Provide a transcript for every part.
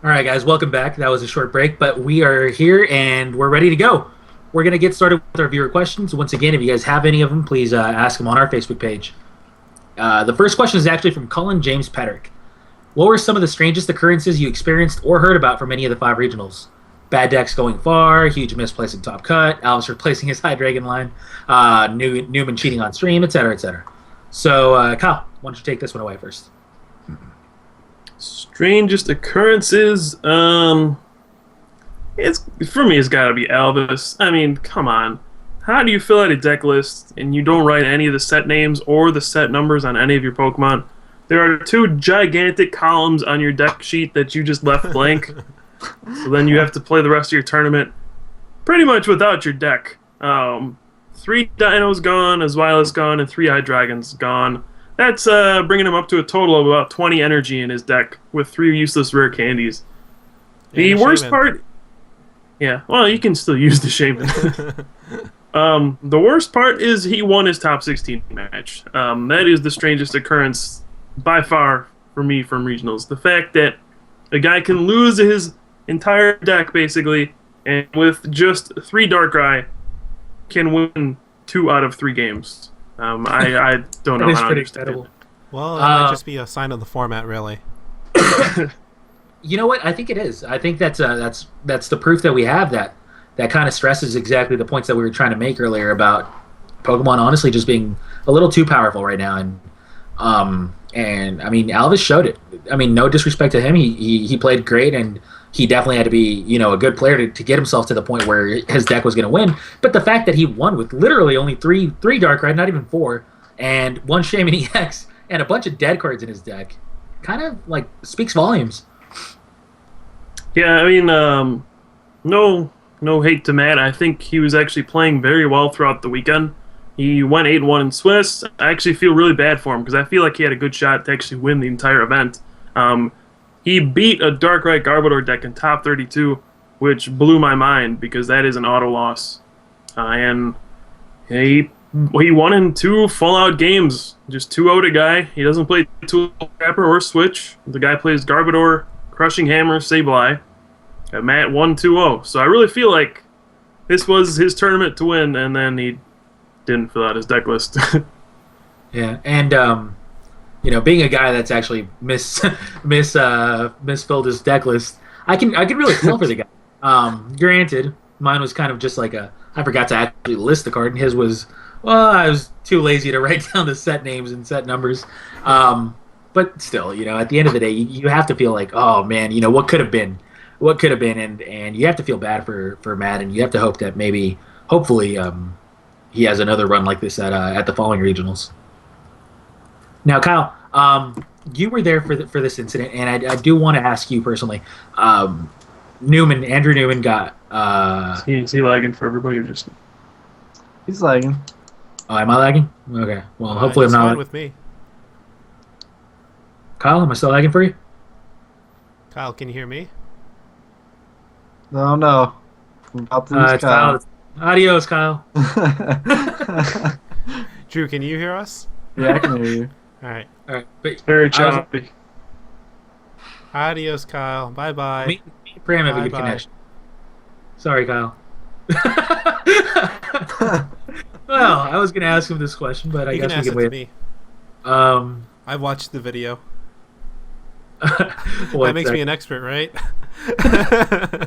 All right, guys, welcome back. That was a short break, but we are here and we're ready to go. We're going to get started with our viewer questions. Once again, if you guys have any of them, please ask them on our Facebook page. The first question is actually from Cullen James Patrick. What were some of the strangest occurrences you experienced or heard about from any of the five regionals? Bad decks going far, huge misplacing top cut, Alice replacing his High Dragon line, Newman cheating on stream, etc., etc. So, Kyle, why don't you take this one away first? Strangest occurrences. It's for me. It's got to be Elvis. I mean, come on. How do you fill out a deck list and you don't write any of the set names or the set numbers on any of your Pokemon? There are two gigantic columns on your deck sheet that you just left blank. So then you have to play the rest of your tournament pretty much without your deck. Three Dinos gone, a Zweilous gone, and three Dragons gone. That's bringing him up to a total of about 20 energy in his deck with three useless rare candies. The worst part... Yeah, well, you can still use the Shaman. The worst part is he won his top 16 match. That is the strangest occurrence by far for me from regionals. The fact that a guy can lose his entire deck, basically, and with just three Darkrai can win 2 out of 3 games. I don't know how to understand it. Well, it might just be a sign of the format, really. You know what? I think it is. I think that's the proof that we have that kind of stresses exactly the points that we were trying to make earlier about Pokemon honestly just being a little too powerful right now. And I mean, Alvis showed it. I mean, no disrespect to him, he played great, and he definitely had to be a good player to get himself to the point where his deck was going to win. But the fact that he won with literally only three Darkrai, not even 4, and 1 Shaman EX and a bunch of dead cards in his deck, kind of like speaks volumes. Yeah, I mean, no hate to Matt. I think he was actually playing very well throughout the weekend. He went 8-1 in Swiss. I actually feel really bad for him because I feel like he had a good shot to actually win the entire event. He beat a Darkrai Garbodor deck in top 32, which blew my mind because that is an auto loss. And he won in 2 full-out games. Just 2-0 a guy. He doesn't play Tool Trapper or Switch. The guy plays Garbodor, Crushing Hammer, Sableye. And Matt won 2-0. So I really feel like this was his tournament to win, and then he didn't fill out his deck list. Yeah, and being a guy that's actually misfilled his deck list, I can really feel for the guy. Granted, mine was kind of just like I forgot to actually list the card, and his was, well, I was too lazy to write down the set names and set numbers. But still, at the end of the day, you have to feel like, oh man, what could have been, and you have to feel bad for Matt, and you have to hope that hopefully, he has another run like this at the following regionals. Now, Kyle, you were there for this incident, and I do want to ask you personally. Andrew Newman got. Is he lagging for everybody or just? He's lagging. Oh, am I lagging? Okay. Well, hopefully I'm not. Fine with me. Kyle, am I still lagging for you? Kyle, can you hear me? No. I'm about to lose Kyle. Adios, Kyle. Drew, can you hear us? Yeah, I can hear you. All right. But Very choppy. Adios, Kyle. Bye-bye. Me and Pram have a good Bye-bye. connection. Sorry, Kyle. Well, I was going to ask him this question, but I You guess can we ask can it wait. to me. I watched the video. One That makes sec. me an expert, right?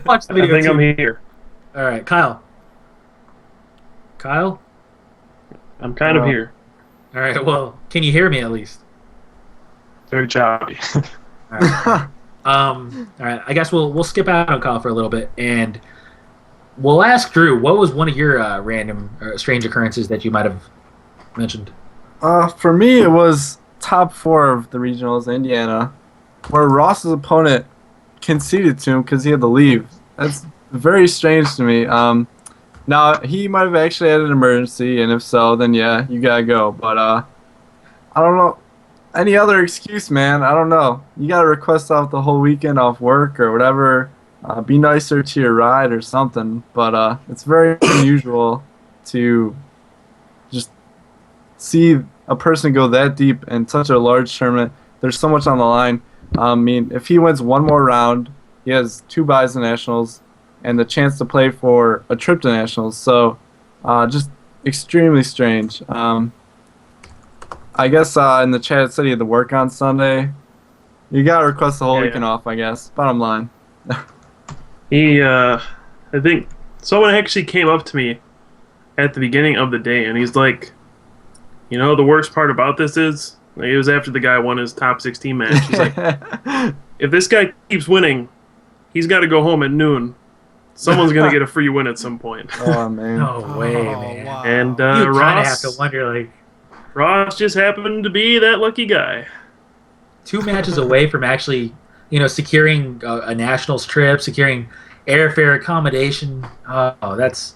Watch the I video think too. I'm here. All right, Kyle. Kyle? I'm kind of here. All right, well, can you hear me at least? Very choppy. All right. All right, I guess we'll skip out on Kyle for a little bit, and we'll ask Drew, what was one of your random strange occurrences that you might have mentioned? For me, it was top 4 of the regionals, Indiana, where Ross's opponent conceded to him because he had to leave. That's very strange to me. Now, he might have actually had an emergency, and if so, then yeah, you gotta go. But I don't know. Any other excuse, man, I don't know. You gotta request off the whole weekend off work or whatever. Be nicer to your ride or something. But it's very unusual to just see a person go that deep in such a large tournament. There's so much on the line. I mean, if he wins one more round, he has 2 buys in nationals and the chance to play for a trip to nationals. So, just extremely strange. I guess in the chat it said he had to work on Sunday. You gotta request the whole weekend off, I guess. Bottom line. I think someone actually came up to me at the beginning of the day, and he's like, "You know, the worst part about this is," like, it was after the guy won his top 16 match. He's like, "If this guy keeps winning, he's got to go home at noon. Someone's gonna get a free win at some point." Oh man. No way, man. Wow. And You kind of have Ross, to wonder, like, Ross just happened to be that lucky guy. 2 matches away from actually, securing a nationals trip, securing airfare, accommodation. Oh, that's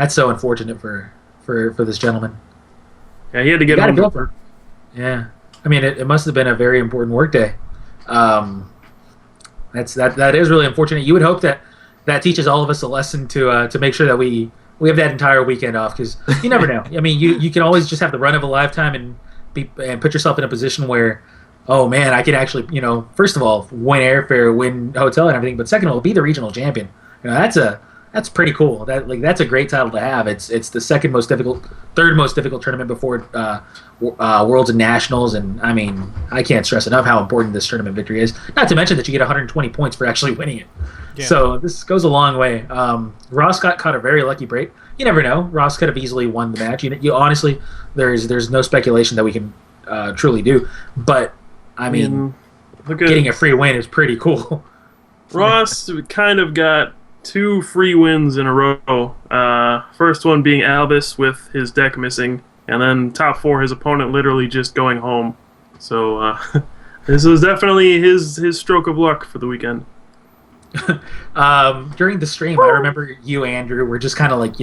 so unfortunate for this gentleman. Yeah, he had to get You gotta home. go for it. Yeah, I mean, it must have been a very important work day. That is really unfortunate. You would hope that teaches all of us a lesson to make sure that we have that entire weekend off, because you never know. I mean, you can always just have the run of a lifetime and put yourself in a position where, oh man, I could actually, first of all, win airfare, win hotel and everything, but second of all, be the regional champion. That's pretty cool. That's a great title to have. It's the third most difficult tournament before Worlds and Nationals, and I mean, I can't stress enough how important this tournament victory is. Not to mention that you get 120 points for actually winning it. Yeah. So this goes a long way. Ross caught a very lucky break. You never know. Ross could have easily won the match. You honestly, there's no speculation that we can truly do, but I mean, getting a free win is pretty cool. Ross kind of got 2 free wins in a row. First one being Albus with his deck missing, and then top 4, his opponent literally just going home. So this was definitely his stroke of luck for the weekend. During the stream, I remember you, Andrew, were just kind of like,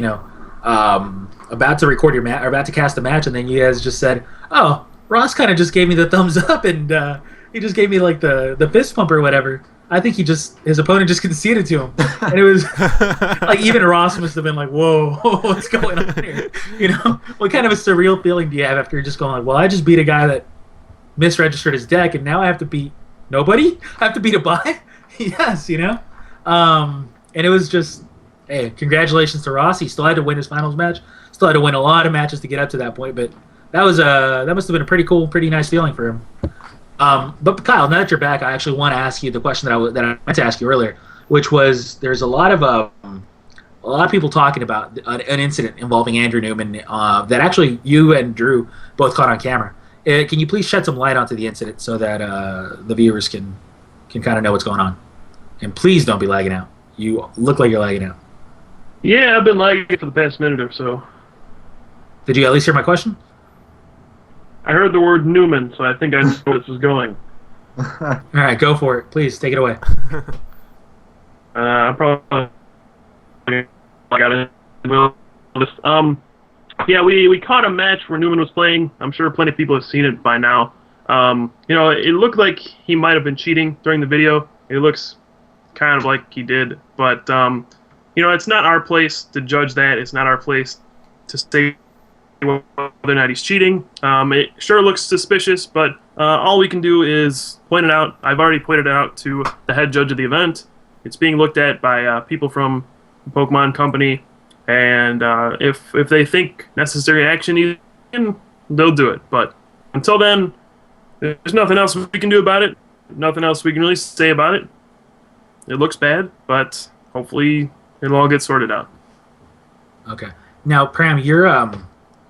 about to record your match, or about to cast a match, and then you guys just said, "Oh, Ross kind of just gave me the thumbs up, and he just gave me like the fist pump or whatever." I think his opponent just conceded to him, and it was like even Ross must have been like, "Whoa, what's going on here?" What kind of a surreal feeling do you have after just going like, "Well, I just beat a guy that misregistered his deck, and now I have to beat nobody? I have to beat a buy?" Yes, and it was just, hey, congratulations to Ross. He still had to win his finals match, still had to win a lot of matches to get up to that point, but that must have been a pretty cool, pretty nice feeling for him. But Kyle, now that you're back, I actually want to ask you the question that I meant to ask you earlier, which was, there's a lot of people talking about an incident involving Andrew Newman that actually you and Drew both caught on camera. Can you please shed some light onto the incident so that the viewers can kind of know what's going on? And please don't be lagging out. You look like you're lagging out. Yeah, I've been lagging for the past minute or so. Did you at least hear my question? I heard the word Newman, so I think I know where this is going. All right, go for it. Please, take it away. I probably got it. Yeah, we caught a match where Newman was playing. I'm sure plenty of people have seen it by now. It looked like he might have been cheating during the video. It looks kind of like he did, but it's not our place to judge that. It's not our place to say whether or not he's cheating. It sure looks suspicious, but all we can do is point it out. I've already pointed it out to the head judge of the event. It's being looked at by people from the Pokemon Company, and if they think necessary action, they'll do it. But until then, there's nothing else we can do about it. Nothing else we can really say about it. It looks bad, but hopefully it'll all get sorted out. Okay. Now, Pram, you're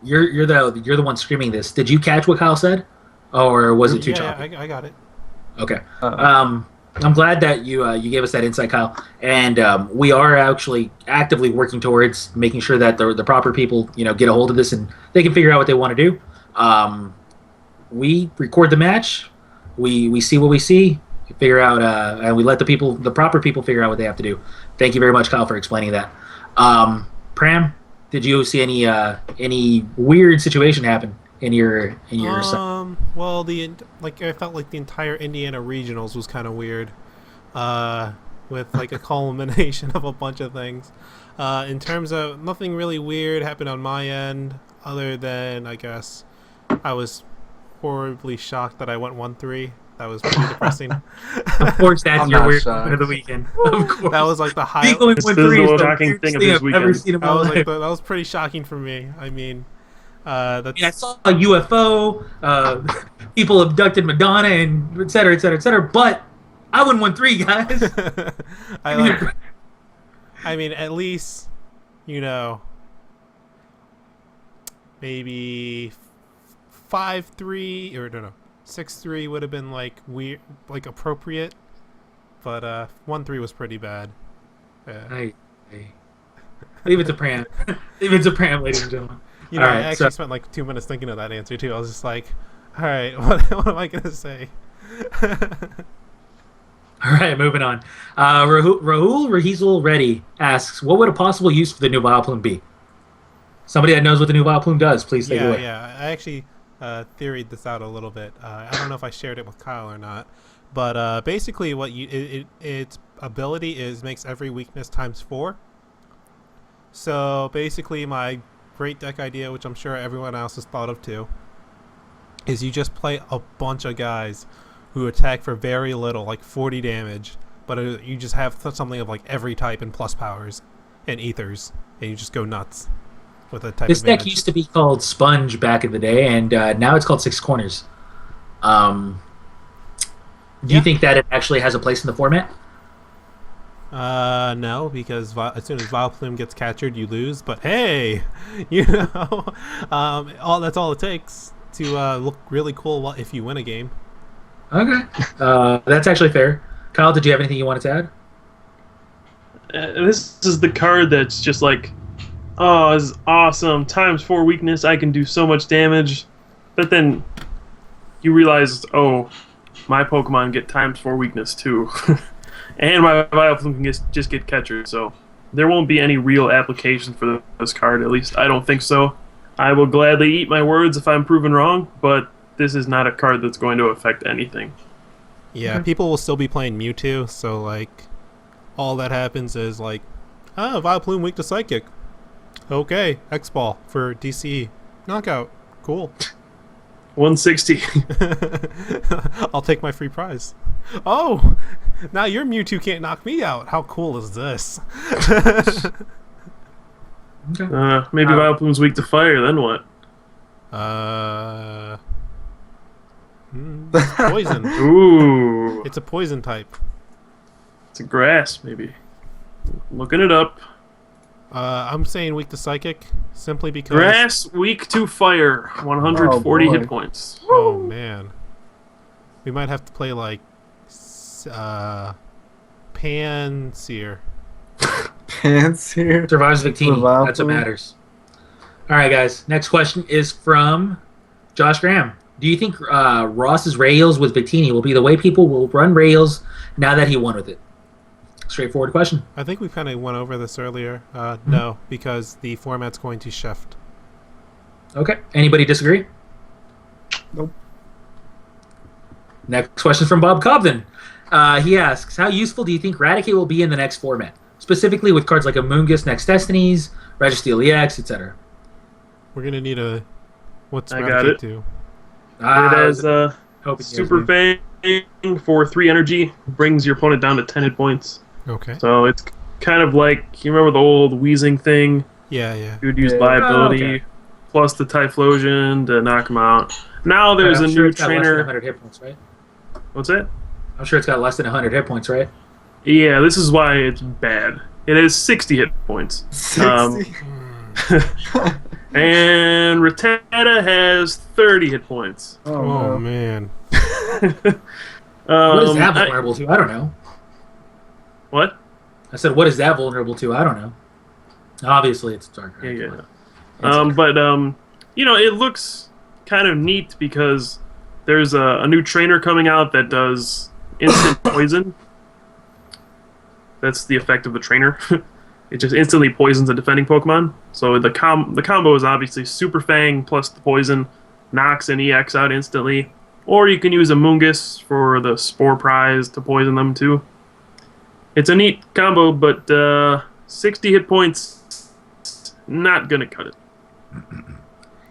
the one screaming this. Did you catch what Kyle said, or was it too choppy? Yeah, I got it. Okay. I'm glad that you gave us that insight, Kyle. And we are actually actively working towards making sure that the proper people, get a hold of this and they can figure out what they want to do. We record the match. We see what we see. Figure out, and we let the proper people figure out what they have to do. Thank you very much, Kyle, for explaining that. Pram, did you see any weird situation happen in your Well, I felt like the entire Indiana regionals was kind of weird, with like a culmination of a bunch of things. In terms of nothing really weird happened on my end, other than I guess I was horribly shocked that I went 1-3 That was pretty depressing. Of course, that's I'm your not weird shocked. moment of the weekend. Of course. That was like the The highlight. Eagle This went is the three is most the shocking weirdest thing of thing his I've ever weekend. seen in my That was life. that was pretty shocking for me. I mean, that's. I mean, I saw a UFO, people abducted Madonna, and et cetera, et cetera, et cetera. But I wouldn't win 3, guys. I like. I mean, at least, maybe 5-3 or no 6-3 would have been like weird, like appropriate, but 1-3 was pretty bad. Hey. Leave it to Pram. Leave it to Pram, ladies and gentlemen. All right, I so- actually spent like 2 minutes thinking of that answer too. I was just like, all right, what am I gonna say? All right, moving on. Rahul Reddy asks, what would a possible use for the new Vileplume be? Somebody that knows what the new Vileplume does, please take it away. Yeah. I actually theoried this out a little bit. I don't know if I shared it with Kyle or not, but basically, what its ability is makes every weakness ×4. So basically, my great deck idea, which I'm sure everyone else has thought of too, is you just play a bunch of guys who attack for very little, like 40 damage, but you just have something of like every type and plus powers and ethers, and you just go nuts with a type This deck advantage. used to be called Sponge back in the day, and now it's called Six Corners. Do you think that it actually has a place in the format? No, because as soon as Vileplume gets captured, you lose. But hey, that's all it takes to look really cool if you win a game. Okay. That's actually fair. Kyle, did you have anything you wanted to add? This is the card that's just like, oh, this is awesome. ×4 weakness, I can do so much damage. But then you realize, oh, my Pokemon get ×4 weakness too. And my Vileplume can just get catchered, so there won't be any real application for this card, at least I don't think so. I will gladly eat my words if I'm proven wrong, but this is not a card that's going to affect anything. Yeah, people will still be playing Mewtwo, so like all that happens is like, Vileplume weak to Psychic. Okay, X-Ball for DC. Knockout. Cool. 160. I'll take my free prize. Oh, now your Mewtwo can't knock me out. How cool is this? Okay. Maybe Vileplume's weak to fire, then what? It's poison. Ooh. It's a poison type. It's a grass, maybe. Looking it up. I'm saying weak to Psychic simply because. Grass weak to fire. 140 Oh, hit boy. points. Oh man, we might have to play like Panseer. Pants here. Survives Victini. Vileplume. That's what matters. All right, guys. Next question is from Josh Graham. Do you think Ross's rails with Victini will be the way people will run rails now that he won with it? Straightforward question. I think we kind of went over this earlier. No, because the format's going to shift. Okay. Anybody disagree? Nope. Next question from Bob Cobden. He asks, how useful do you think Raticate will be in the next format? Specifically with cards like Amoonguss, Next Destinies, Registeel EX, etc. We're gonna need a. What's I got Raticate it. do? It has hoping Super you Fang for 3 energy. Brings your opponent down to 10 hit points. Okay. So it's kind of like, you remember the old Wheezing thing? Yeah. You would use Yeah. Liability Oh, okay. plus the Typhlosion to knock him out. Now there's I'm a sure new it's got less than trainer. 100 hit points, right? What's that? I'm sure it's got less than 100 hit points, right? Yeah, this is why it's bad. It has 60 hit points. 60. And Rattata has 30 hit points. oh, Oh no. man. What is that vulnerable to? I don't know. What? I said, what is that vulnerable to? I don't know. Obviously, it's dark. Yeah. It looks kind of neat because there's a new trainer coming out that does instant poison. That's the effect of the trainer. It just instantly poisons a defending Pokemon. So the combo is obviously Super Fang plus the poison, knocks an EX out instantly. Or you can use Amoonguss for the Spore Prize to poison them too. It's a neat combo, but 60 hit points, not gonna cut it.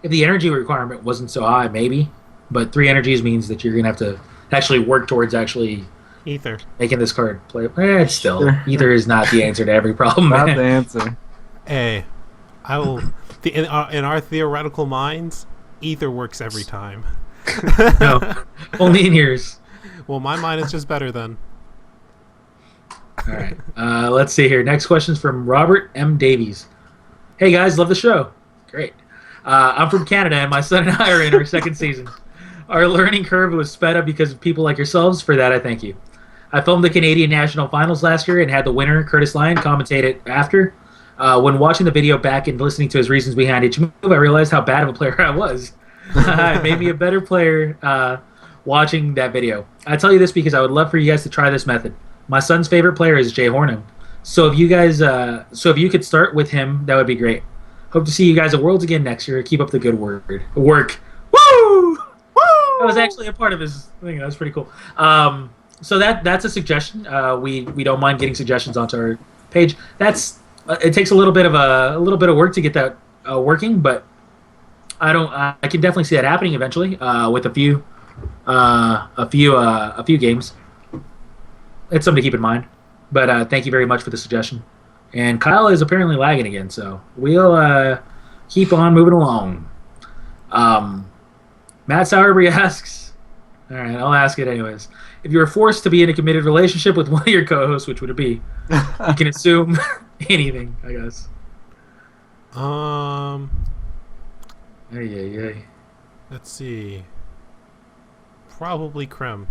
If the energy requirement wasn't so high, maybe. But 3 energies means that you're going to have to actually work towards actually Ether. making this card play. It's still Ether is not the answer to every problem. Not Man. the answer. Hey, I will. In our theoretical minds, Ether works every time. No, only in yours. Well, my mind is just better then. All right. Let's see here. Next question is from Robert M. Davies. Hey guys, love the show. Great. I'm from Canada, and my son and I are in our second season. Our learning curve was sped up because of people like yourselves. For that, I thank you. I filmed the Canadian National Finals last year and had the winner, Curtis Lyon, commentate it after. When watching the video back and listening to his reasons behind each move, I realized how bad of a player I was. It made me a better player watching that video. I tell you this because I would love for you guys to try this method. My son's favorite player is Jay Hornham. So if you could start with him, that would be great. Hope to see you guys at Worlds again next year. Keep up the good work. Woo! Woo! That was actually a part of his thing. That was pretty cool. So that's a suggestion. We don't mind getting suggestions onto our page. It takes a little bit of work to get that working, but I can definitely see that happening eventually with a few games. It's something to keep in mind. But thank you very much for the suggestion. And Kyle is apparently lagging again, so we'll keep on moving along. Matt Sowerby asks, all right, I'll ask it anyways. If you were forced to be in a committed relationship with one of your co-hosts, which would it be? You can assume anything, I guess. Let's see. Probably Crim.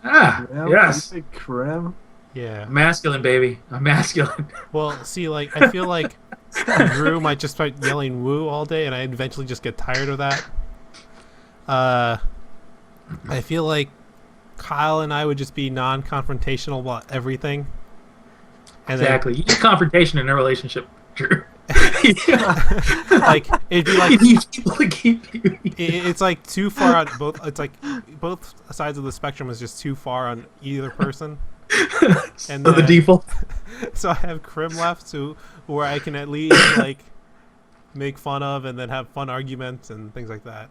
Yes. You say Crim? Yeah. I'm masculine, baby. I'm masculine. Well, see, like, I feel like Drew might just start yelling woo all day, and I eventually just get tired of that. I feel like Kyle and I would just be non-confrontational about everything. And exactly. You need confrontation in a relationship, Drew. Like, it'd be like... You need people to keep you. It's like too far on both... It's like both sides of the spectrum is just too far on either person. And so the default. So I have Crim left, where I can at least like make fun of and then have fun arguments and things like that.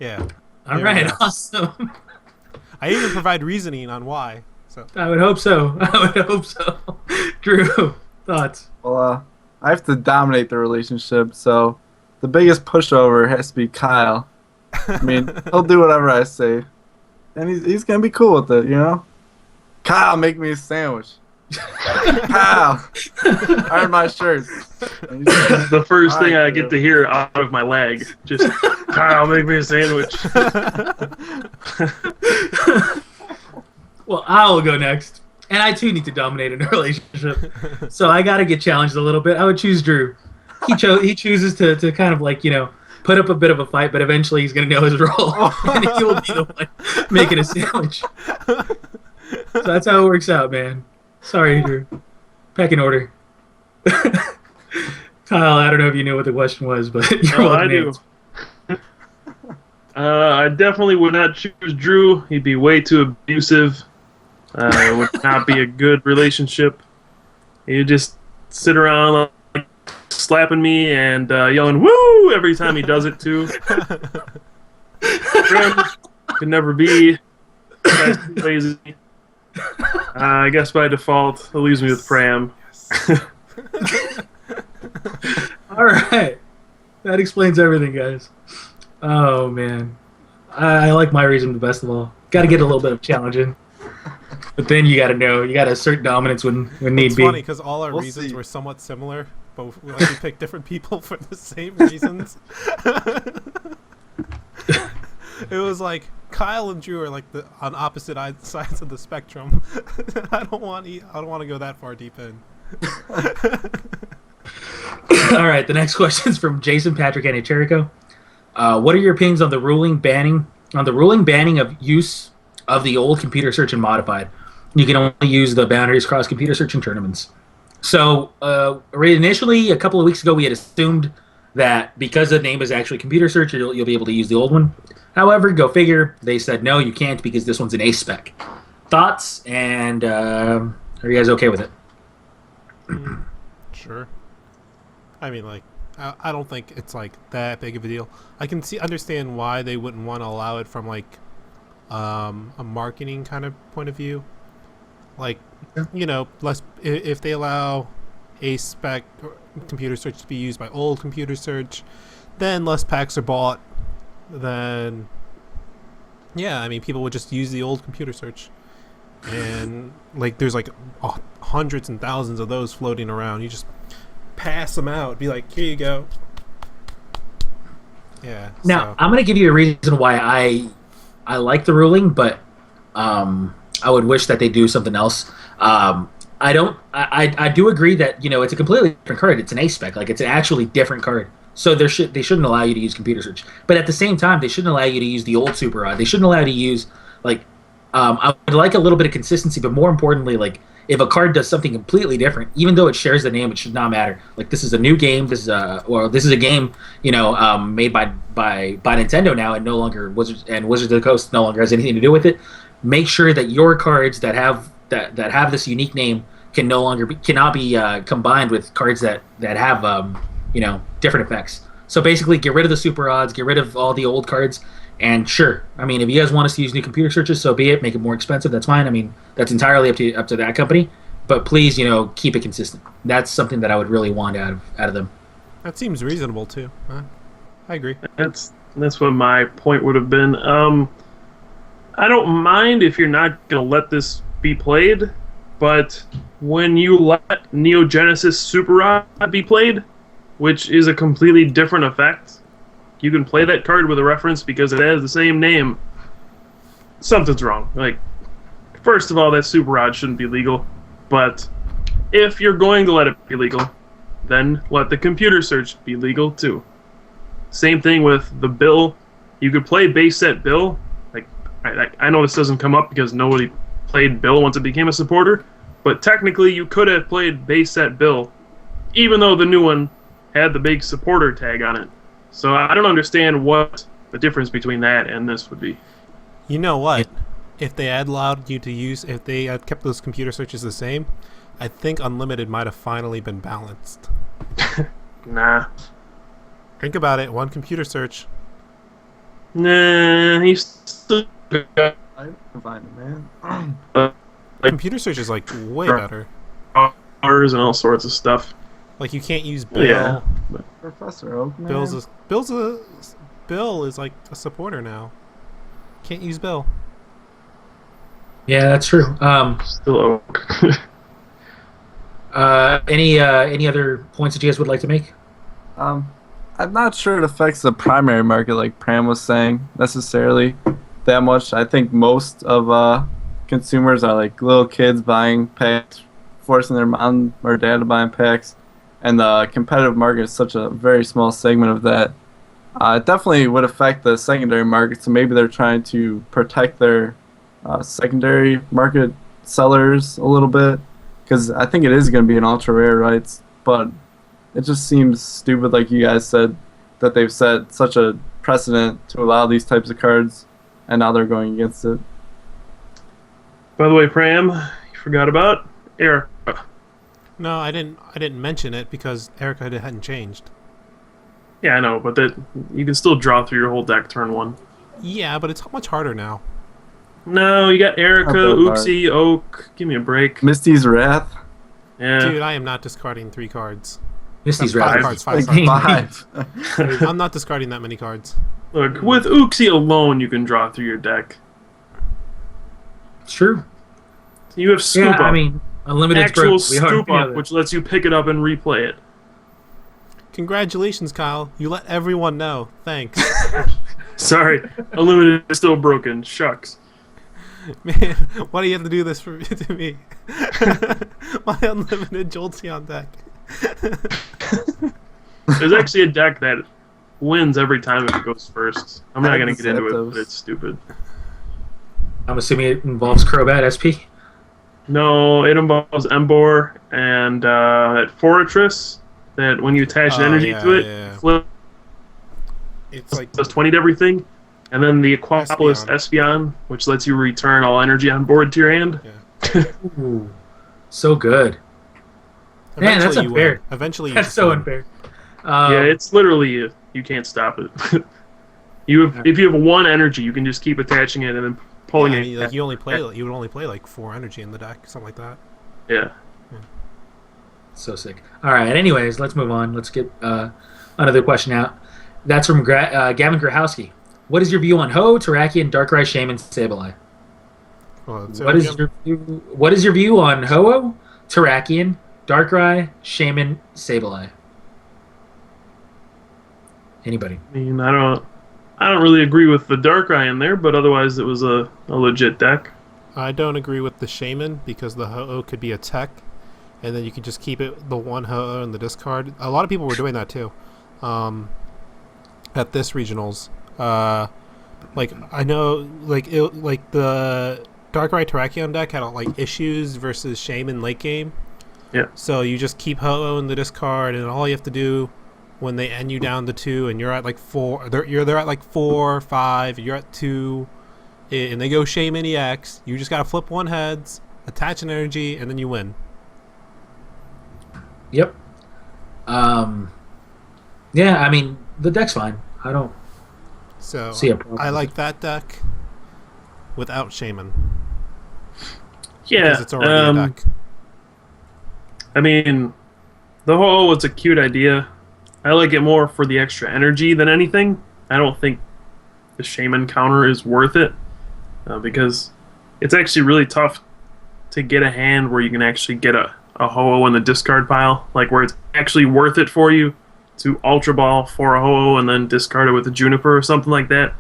Yeah. All right. Awesome. I even provide reasoning on why. So I would hope so. Drew, thoughts? Well, I have to dominate the relationship, so the biggest pushover has to be Kyle. I mean, he'll do whatever I say. And he's gonna be cool with it, you know? Kyle, make me a sandwich. Kyle, iron my shirt. This is the first thing I get to hear out of my leg. Just, Kyle, make me a sandwich. Well, I'll go next. And I, too, need to dominate in a relationship. So I got to get challenged a little bit. I would choose Drew. He chooses to kind of, like, you know, put up a bit of a fight, but eventually he's going to know his role. And he will be the one making a sandwich. So that's how it works out, man. Sorry, Drew. Pecking order. Kyle, I don't know if you knew what the question was, but you're welcome. I do. I definitely would not choose Drew. He'd be way too abusive. It would not be a good relationship. He'd just sit around like, slapping me and yelling "woo" every time he does it too. Pram could never be. Guy's too lazy. I guess by default, it leaves me with Pram. All right. That explains everything, guys. Oh, man. I like my reason the best of all. Got to get a little bit of challenging. But then you got to know. You got to assert dominance when need it's be. It's funny because all our reasons were somewhat similar, but we picked different people for the same reasons. It was like Kyle and Drew are like on opposite sides of the spectrum. I don't want to go that far deep in. All right, the next question is from Jason Patrick Anicherico. What are your opinions on the ruling banning of use of the old computer search and modified? You can only use the boundaries cross computer search in tournaments. So initially, a couple of weeks ago, we had assumed that because the name is actually computer search, you'll be able to use the old one. However, go figure, they said no, you can't because this one's an ace spec. Thoughts, and are you guys okay with it? Sure. I mean, like, I don't think it's like that big of a deal. I can understand why they wouldn't want to allow it from like a marketing kind of point of view. Like, Yeah. you know, less if they allow a spec computer search to be used by old computer search, then less packs are bought. Then, yeah, I mean, people would just use the old computer search, and like, there's like hundreds and thousands of those floating around. You just pass them out, be like, here you go. Yeah. Now, I'm going to give you a reason why I like the ruling, but I would wish that they do something else. I do agree that, you know, it's a completely different card. It's an A spec, like it's an actually different card. So they shouldn't allow you to use computer search. But at the same time, they shouldn't allow you to use the old super rod. They shouldn't allow you to use like I would like a little bit of consistency, but more importantly, like if a card does something completely different, even though it shares the name, it should not matter. Like this is a new game. This is a game, you know, made by Nintendo now, and no longer Wizards of the Coast no longer has anything to do with it. Make sure that your cards that have this unique name cannot be combined with cards that have you know, different effects. So basically, get rid of the super odds, get rid of all the old cards, and sure, I mean, if you guys want us to use new computer searches, so be it. Make it more expensive. That's fine. I mean, that's entirely up to that company. But please, you know, keep it consistent. That's something that I would really want out of them. that seems reasonable too. I agree. That's what my point would have been. I don't mind if you're not going to let this be played, but when you let Neo Genesis Super Rod be played, which is a completely different effect, you can play that card with a reference because it has the same name. Something's wrong. Like, first of all, that Super Rod shouldn't be legal, but if you're going to let it be legal, then let the computer search be legal too. Same thing with the Bill. You could play base set Bill. Like, I know this doesn't come up because nobody played Bill once it became a supporter, but technically you could have played base set Bill, even though the new one had the big supporter tag on it. So I don't understand what the difference between that and this would be. You know what? If they had allowed you to use, if they had kept those computer searches the same, I think Unlimited might have finally been balanced. Nah. Think about it. One computer search. Nah, he's still got I can find it, man. Computer search is like way better. cars and all sorts of stuff. Like you can't use Bill. Yeah. Professor Oak, man. Bill is like a supporter now. Can't use Bill. Yeah, that's true. Still oak. Any other points that you guys would like to make? I'm not sure it affects the primary market like Pram was saying necessarily that much. I think most of consumers are like little kids buying packs, forcing their mom or dad to buy packs, and the competitive market is such a very small segment of that. It definitely would affect the secondary market, so maybe they're trying to protect their secondary market sellers a little bit, because I think it is going to be an ultra rare, right? But it just seems stupid, like you guys said, that they've set such a precedent to allow these types of cards, and now they're going against it. By the way, Pram, you forgot about Erica. No, I didn't mention it because Erica hadn't changed. Yeah, I know, but that you can still draw through your whole deck turn one. Yeah, but it's much harder now. No, you got Erica, Not that hard. Uxie, Oak. Give me a break. Misty's Wrath. Yeah. Dude, I am not discarding 3 cards. Misty's Five right. cards, Like five. 5. I'm not discarding that many cards. Look, with Uxie alone, you can draw through your deck. It's true. You have Scoop Yeah, Up. I mean, Unlimited's actual broke. We already Scoop know Up, that. which lets you pick it up and replay it. Congratulations, Kyle. You let everyone know. Thanks. Sorry, Unlimited is still broken. Shucks. Man, why do you have to do this to me? My unlimited Jolteon deck. There's actually a deck that wins every time if it goes first. I'm not going to get into it, Zapdos. but it's stupid. I'm assuming it involves Crobat SP. No, it involves Embor and that Fortress that when you attach an Oh, energy yeah, to it, yeah. flip It's like does 20 to everything. And then the Aquapolis Espeon, which lets you return all energy on board to your hand. Ooh, so good. Man, that's eventually you unfair. win. Eventually you That's just so win. unfair. Yeah, it's literally you can't stop it. If you have one energy, you can just keep attaching it and then pulling Yeah, I it. mean, like you would only play like 4 energy in the deck, something like that. Yeah. So sick. All right. Anyways, let's move on. Let's get another question out. That's from Gavin Grahowski. What is your view on Ho, Terrakion, Darkrai, Shaman, Sableye? Well, What is your view on Ho, Terrakion, Darkrai, Shaman, Sableye? Anybody? I mean, I don't really agree with the Darkrai in there, but otherwise it was a legit deck. I don't agree with the Shaman because the Ho-Oh could be a tech, and then you could just keep it the one Ho-Oh in the discard. A lot of people were doing that too. At this regionals, like I know, like the Darkrai Terrakion deck had like issues versus Shaman late game. Yeah. So you just keep Ho-Oh in the discard, and all you have to do when they end you down to 2, and you're at like 4, they're at like 4, 5, you're at 2, and they go Shaman EX. You just gotta flip 1 heads, attach an energy, and then you win. Yep. Yeah, I mean, the deck's fine. I don't see a problem. I like that deck without Shaman. Yeah. Because it's already a deck. I mean, the whole it's a cute idea. I like it more for the extra energy than anything. I don't think the Shaman counter is worth it because it's actually really tough to get a hand where you can actually get a Ho-Oh in the discard pile, like where it's actually worth it for you to Ultra Ball for a Ho-Oh and then discard it with a Juniper or something like that.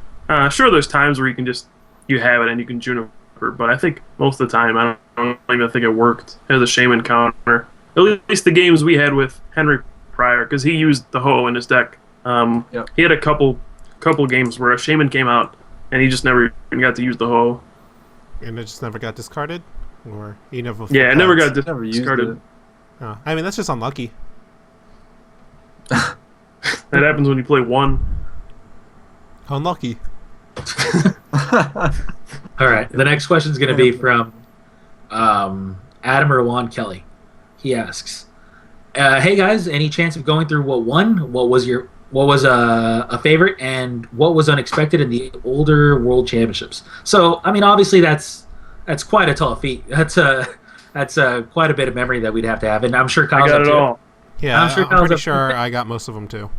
Sure, there's times where you have it and you can Juniper, but I think most of the time I don't even think it worked as a Shaman counter. At least the games we had with Henry Pryor, because he used the Ho-Oh in his deck. Yep. He had a couple games where a Shaman came out and he just never even got to use the Ho-Oh. And it just never got discarded? Or he never... Yeah, it never got Never used discarded. it. Oh, I mean, that's just unlucky. That happens when you play 1. Unlucky. All right. The next question is going to be from Adam Rowan Kelly. He asks, "Hey guys, any chance of going through what won? What was a favorite, and what was unexpected in the older World Championships?" So, I mean, obviously that's quite a tall feat. That's quite a bit of memory that we'd have to have, and I'm sure Kyle's I got up it to all. Yeah, I'm sure I'm Kyle's pretty up to sure it. I got most of them too.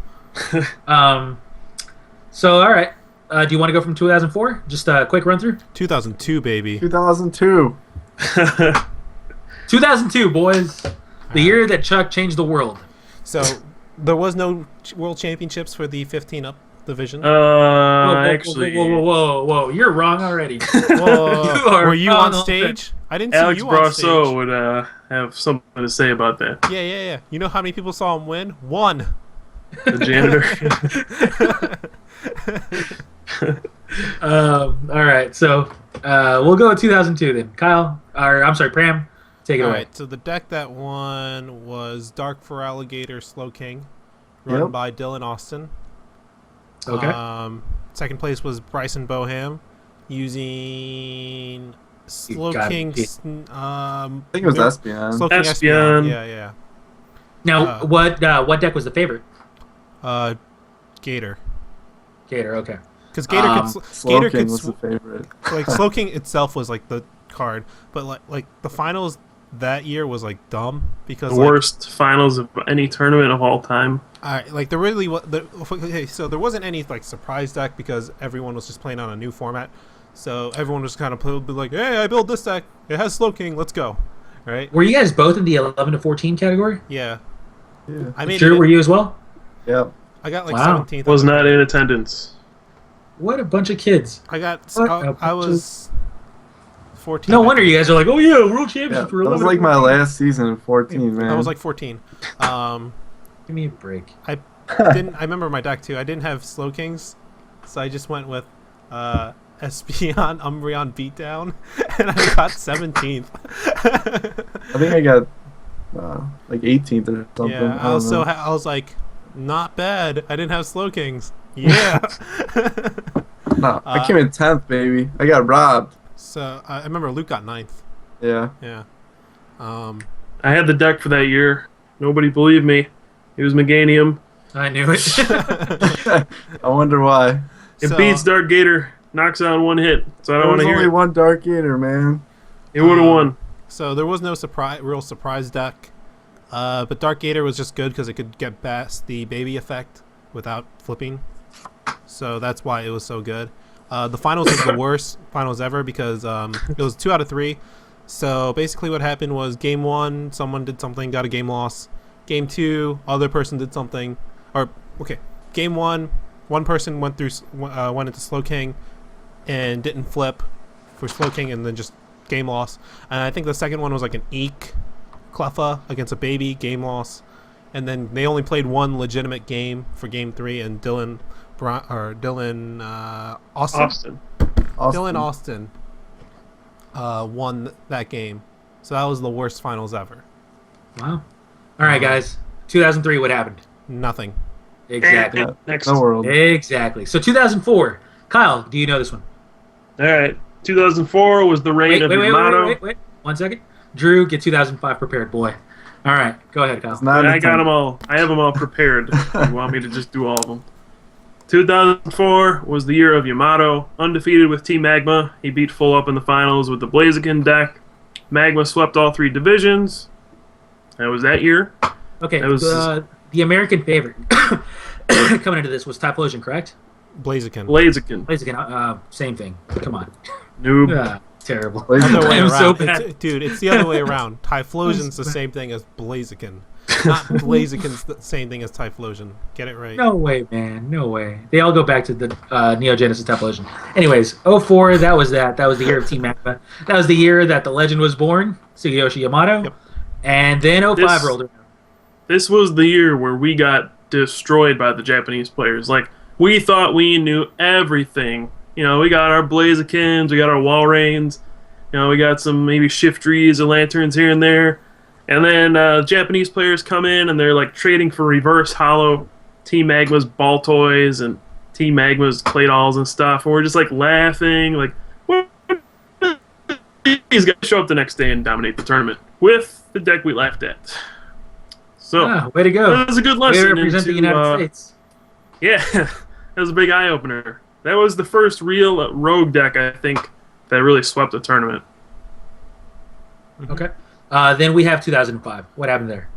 So, all right. Do you want to go from 2004? Just a quick run through. 2002, baby. 2002. 2002, boys. The year that Chuck changed the world. So there was no World Championships for the 15 up division. Actually, Whoa! You're wrong already. Whoa. are Were you wrong on stage? I didn't see Alex you on stage. Brosseau would have something to say about that. Yeah. You know how many people saw him win? 1. The janitor. All right, so we'll go with 2002 then. Kyle, or I'm sorry, Pram, take it away. Alright, so the deck that won was Dark for Alligator Slow King, run by Dylan Austin. Okay. Second place was Bryson Boham, using Slow King. I think it was Espion. Slow King Espion. Yeah. Now, what deck was the favorite? Gator. Gator. Okay. Because Gator Slow Gator King could was the favorite. like Slow King itself was like the card, but like the finals that year was like dumb because The worst finals of any tournament of all time. like there really okay, so there wasn't any like surprise deck because everyone was just playing on a new format, so everyone was kind of be like, hey, I built this deck, it has Slow King, let's go, right? Were you guys both in the 11 to 14 category? Yeah. Yeah. I mean, Drew, were you as well? Yep. I got like Wow. 17th. Was not in attendance. What a bunch of kids! I got. What a I bunch was 14. No wonder you guys are like, oh yeah, World Yeah, Championship. that was like my last season in 14, man. I was like 14. Give me a break. I remember my deck too. I didn't have Slow Kings, so I just went with Espeon, Umbreon Beatdown, and I got 17th. I think I got like 18th or something. Yeah, I don't know. I was like, not bad. I didn't have Slow Kings. Yeah. No, I came in 10th, baby. I got robbed. So I remember Luke got 9th. Yeah. Yeah. I had the deck for that year. Nobody believed me. It was Meganium. I knew it. I wonder why. It So- beats Dark Gator knocks out one hit. So I don't There want was to hear only it. one Dark Eater, man. It would have won. So there was no real surprise deck, but Dark Gator was just good because it could get past the baby effect without flipping. So that's why it was so good. The finals was the worst finals ever because it was 2 out of 3. So basically what happened was game 1, someone did something, got a game loss. Game 2, other person did something. Game 1, one person went into Slow King and didn't flip for Slow King and then just game loss. And I think the second one was like an Eek Cleffa against a baby, game loss. And then they only played one legitimate game for game 3, and Dylan Austin. Dylan Austin won that game. So that was the worst finals ever. Wow. All right, guys. 2003, what happened? Nothing. Exactly. Next. No world. Exactly. So 2004. Kyle, do you know this one? All right. 2004 was the reign of Yamato. Wait. 1 second. Drew, get 2005 prepared, boy. All right. Go ahead, Kyle. I got them all. I have them all prepared. You want me to just do all of them? 2004 was the year of Yamato, undefeated with Team Magma. He beat Full Up in the finals with the Blaziken deck. Magma swept all 3 divisions. That was that year. Okay, that was the American favorite coming into this was Typhlosion, correct? Blaziken. Blaziken, same thing. Come on. Noob. Terrible. Other way I'm so around. bad. Dude, it's the other way around. Typhlosion's the same thing as Blaziken. Not Blaziken's the same thing as Typhlosion. Get it right. No way, man. No way. They all go back to the Neo Genesis Typhlosion. Anyways, 04, that was that. That was the year of Team Magma. That was the year that the legend was born, Sugiyoshi Yamato. Yep. And then 05 rolled around. This was the year where we got destroyed by the Japanese players. Like, we thought we knew everything. You know, we got our Blazikins, we got our Walreins, you know, we got some maybe Shiftries or Lanterns here and there. And then Japanese players come in and they're like trading for reverse hollow Team Magma's ball toys and Team Magma's clay dolls and stuff. And we're just like laughing, like, what? These guys show up the next day and dominate the tournament with the deck we laughed at. So, way to go. That was a good lesson. Way to represent the United States. Yeah, that was a big eye opener. That was the first real rogue deck, I think, that really swept the tournament. Okay. Then we have 2005. What happened there?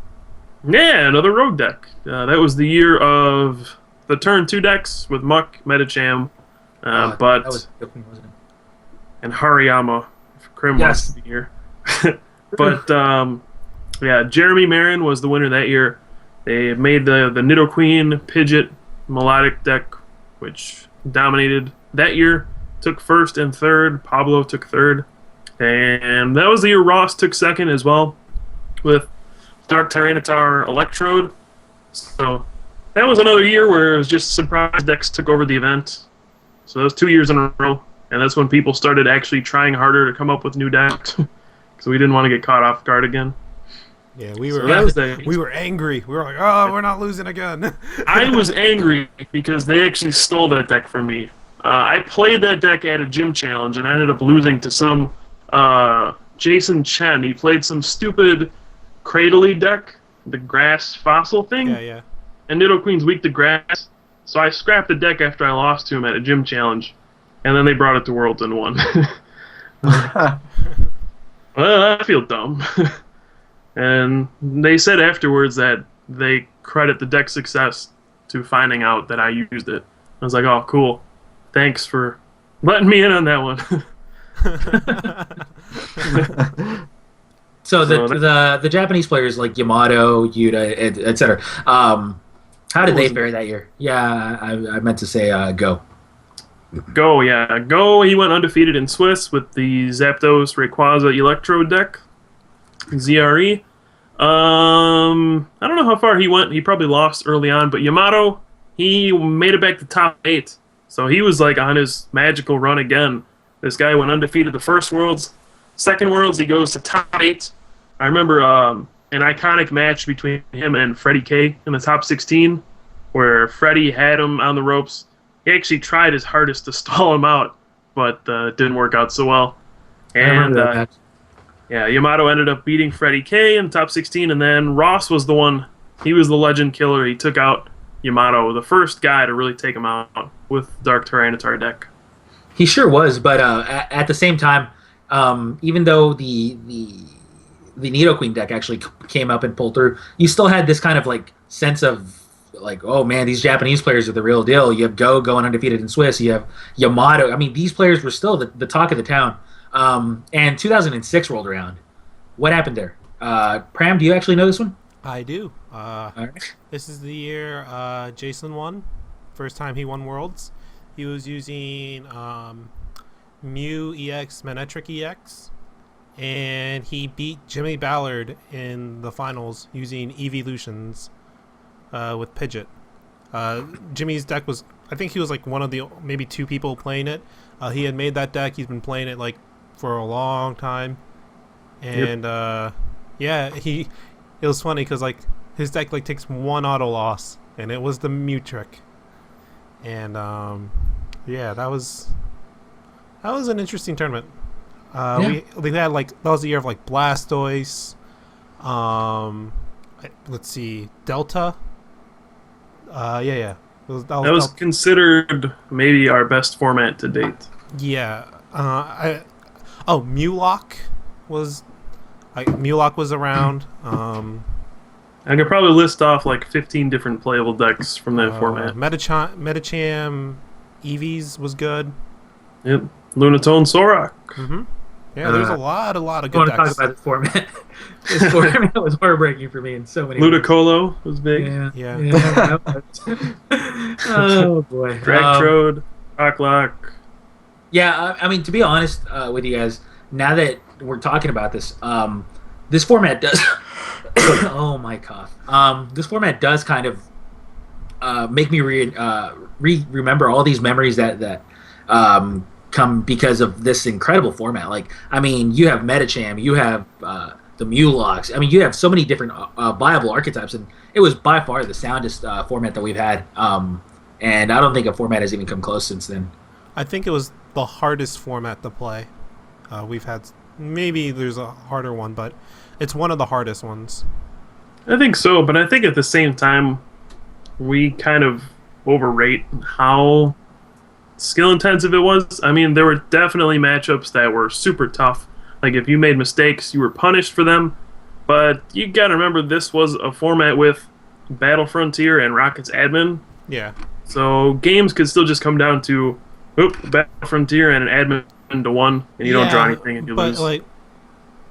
Yeah, another rogue deck. That was the year of the turn 2 decks with Muck, Metacham, that was wasn't it? And Hariyama. Crim was the year. But, yeah, Jeremy Marin was the winner that year. They made the Nidoqueen Pidgeot melodic deck, which dominated that year. Took first and third. Pablo took third. And that was the year Ross took second as well with Dark Tyranitar Electrode. So that was another year where it was just surprise decks took over the event. So that was 2 years in a row. And that's when people started actually trying harder to come up with new decks. Because we didn't want to get caught off guard again. Yeah, we were angry. We were like, oh, we're not losing again. I was angry because they actually stole that deck from me. I played that deck at a gym challenge and I ended up losing to some Jason Chen. He played some stupid Cradley deck, the grass fossil thing. Yeah. And Nidoqueen's weak to grass. So I scrapped the deck after I lost to him at a gym challenge. And then they brought it to Worlds and won. Well, I feel dumb. And they said afterwards that they credit the deck success to finding out that I used it. I was like, oh, cool. Thanks for letting me in on that one. So the Japanese players like Yamato, Yuta, etc. How did they fare that year? Yeah, I meant to say Go. Go, yeah. Go, he went undefeated in Swiss with the Zapdos Rayquaza Electro deck. ZRE. I don't know how far he went. He probably lost early on, but Yamato, he made it back to top 8. So he was like on his magical run again. This guy went undefeated the first Worlds. Second Worlds, he goes to top 8. I remember an iconic match between him and Freddie K in the top 16, where Freddie had him on the ropes. He actually tried his hardest to stall him out, but it didn't work out so well. And yeah, Yamato ended up beating Freddie K in the top 16, and then Ross was the one. He was the legend killer. He took out Yamato, the first guy to really take him out with Dark Tyranitar deck. He sure was, but at the same time, even though the Nidoqueen deck actually came up and pulled through, you still had this kind of like sense of like, oh man, these Japanese players are the real deal. You have Go going undefeated in Swiss. You have Yamato. I mean, these players were still the talk of the town. And 2006 rolled around. What happened there? Pram, do you actually know this one? I do. All right. This is the year Jason won. First time he won Worlds. He was using Mew EX, Manectric EX, and he beat Jimmy Ballard in the finals using Evolutions with Pidgeot. Jimmy's deck was, I think he was like one of the maybe two people playing it. He had made that deck. He's been playing it like for a long time, and yeah, it was funny because like his deck like takes one auto loss, and it was the Mew trick, and yeah, that was an interesting tournament. We had like, that was the year of like Blastoise, let's see, Delta. Yeah. That was considered maybe our best format to date. Yeah. Mewlock was around. I could probably list off like 15 different playable decks from that format. Metacham Eevees was good. Yep. Lunatone Sorok. Mm-hmm. Yeah, there's a lot of good I decks. want to talk about this format. This format was heartbreaking for me in so many Ludicolo was big. Yeah. Oh boy. Dragtrode, Rocklock. Yeah, I mean, to be honest with you guys, now that we're talking about this, this format does. Oh my cough. This format does kind of make me remember all these memories that come because of this incredible format. Like, I mean, you have Metacham, you have the Mewlocks. I mean, you have so many different viable archetypes, and it was by far the soundest format that we've had. And I don't think a format has even come close since then. I think it was the hardest format to play. We've had, maybe there's a harder one, but it's one of the hardest ones. I think so, but I think at the same time, we kind of overrate how skill intensive it was. I mean, there were definitely matchups that were super tough. Like, if you made mistakes, you were punished for them. But you gotta remember, this was a format with Battle Frontier and Rocket's admin. Yeah. So games could still just come down to, Battle Frontier and an admin to one, and you don't draw anything and you lose. But, like,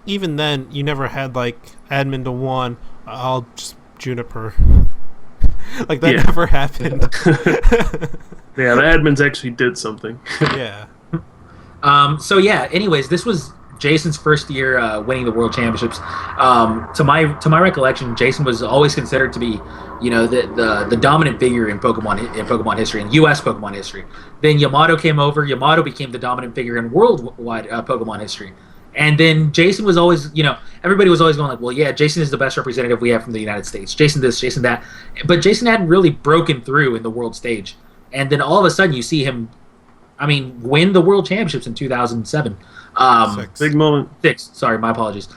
even then, you never had, like, admin to one, I'll just Juniper. Like, that never happened. Yeah, the admins actually did something. Yeah. So yeah, anyways, this was Jason's first year winning the World Championships. To my recollection, Jason was always considered to be, you know, the dominant figure in Pokemon history, in U.S. Pokemon history. Then Yamato came over. Yamato became the dominant figure in worldwide Pokemon history. And then Jason was always, you know, everybody was always going like, well, yeah, Jason is the best representative we have from the United States. Jason this, Jason that. But Jason hadn't really broken through in the world stage. And then all of a sudden you see him, I mean, win the World Championships in 2007. Big moment. Sorry, my apologies.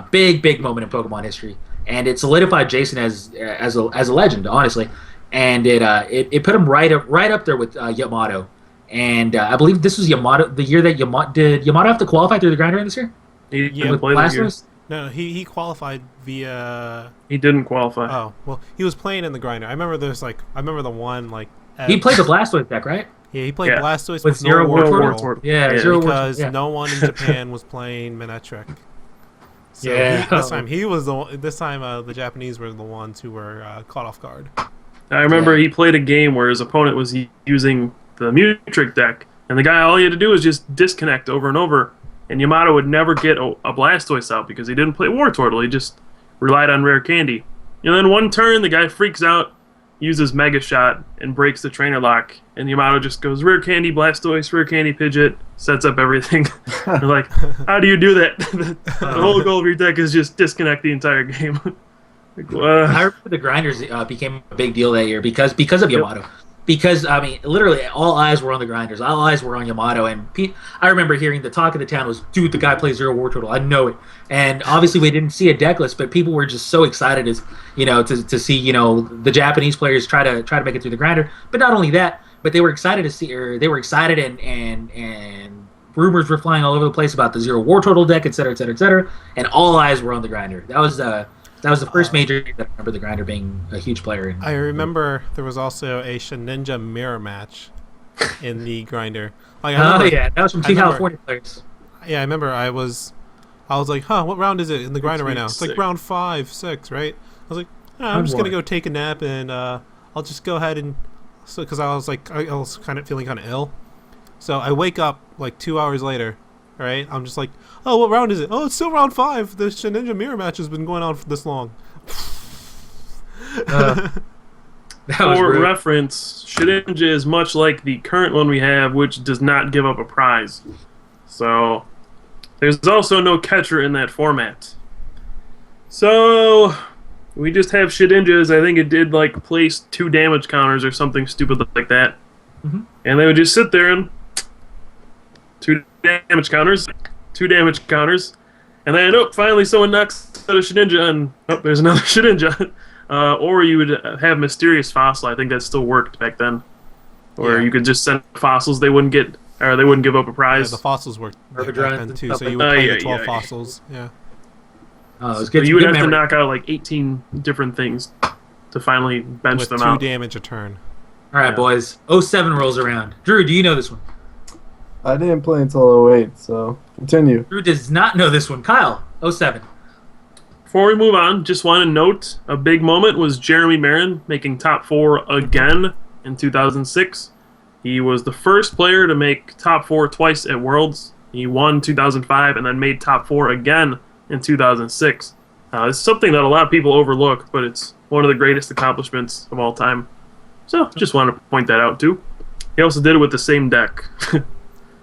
Big moment in Pokemon history. And it solidified Jason as a legend, honestly. And it put him right up there with Yamato. And I believe this was Yamato, the year that did Yamato have to qualify through the grinder this year? He didn't play that year. No, he qualified via... He didn't qualify. Oh, well, he was playing in the grinder. I remember the one, like... He played the Blastoise deck, right? Yeah, he played Blastoise with Zero War Turtle. Yeah, Zero because no one in Japan was playing Manectric. So this time the Japanese were the ones who were caught off guard. I remember he played a game where his opponent was using the Mewtrick deck, and the guy, all he had to do was just disconnect over and over, and Yamato would never get a Blastoise out because he didn't play War Turtle. He just relied on Rare Candy. And then one turn, the guy freaks out, uses Mega Shot, and breaks the trainer lock, and Yamato just goes Rare Candy Blastoise, Rare Candy Pidgeot, sets up everything. They're like, how do you do that? The whole goal of your deck is just disconnect the entire game. I remember the grinders became a big deal that year because of Yamato. Yep. Because, I mean, literally all eyes were on the grinders. All eyes were on Yamato. And I remember hearing the talk of the town was, dude, the guy plays Zero War Turtle. I know it. And obviously we didn't see a deck list, but people were just so excited to see, you know, the Japanese players try to make it through the grinder. But not only that, but they were excited to see, or they were excited, and rumors were flying all over the place about the Zero War Turtle deck, et cetera, et cetera, et cetera, and all eyes were on the Grinder. That was the first major that I remember the Grinder being a huge player in. I remember there was also a Ninja mirror match in the Grinder. Like, yeah, that was from two California players. Yeah, I remember I was like, what round is it in the Grinder right now? It's like round 5, 6, right? I was like, I'm just gonna go take a nap, and I'll just go ahead and because I was kind of feeling kind of ill. So I wake up like 2 hours later, right? I'm just like, oh, what round is it? Oh, it's still round 5. The Ninja mirror match has been going on for this long. For reference, Shedinja is much like the current one we have, which does not give up a prize. So there's also no catcher in that format. So we just have Shedinjas. I think it did like place 2 damage counters or something stupid like that. Mm-hmm. And they would just sit there and 2 damage counters, 2 damage counters, and then finally someone knocks out a Shedinja, and there's another Shedinja. Or you would have Mysterious Fossil. I think that still worked back then, where you could just send fossils. They wouldn't give up a prize. Yeah, the fossils worked back then too. So Like you would play the 12 fossils. Yeah. Oh, it was So good. you would good have to memory. knock out like 18 different things to finally bench With them 2 out. damage a turn. All right, boys. 07 rolls around. Drew, do you know this one? I didn't play until 08, so continue. Drew does not know this one. Kyle, 07. Before we move on, just want to note a big moment was Jeremy Marin making top 4 again in 2006. He was the first player to make top 4 twice at Worlds. He won 2005 and then made top 4 again in 2006. It's something that a lot of people overlook, but it's one of the greatest accomplishments of all time. So just wanted to point that out too. He also did it with the same deck.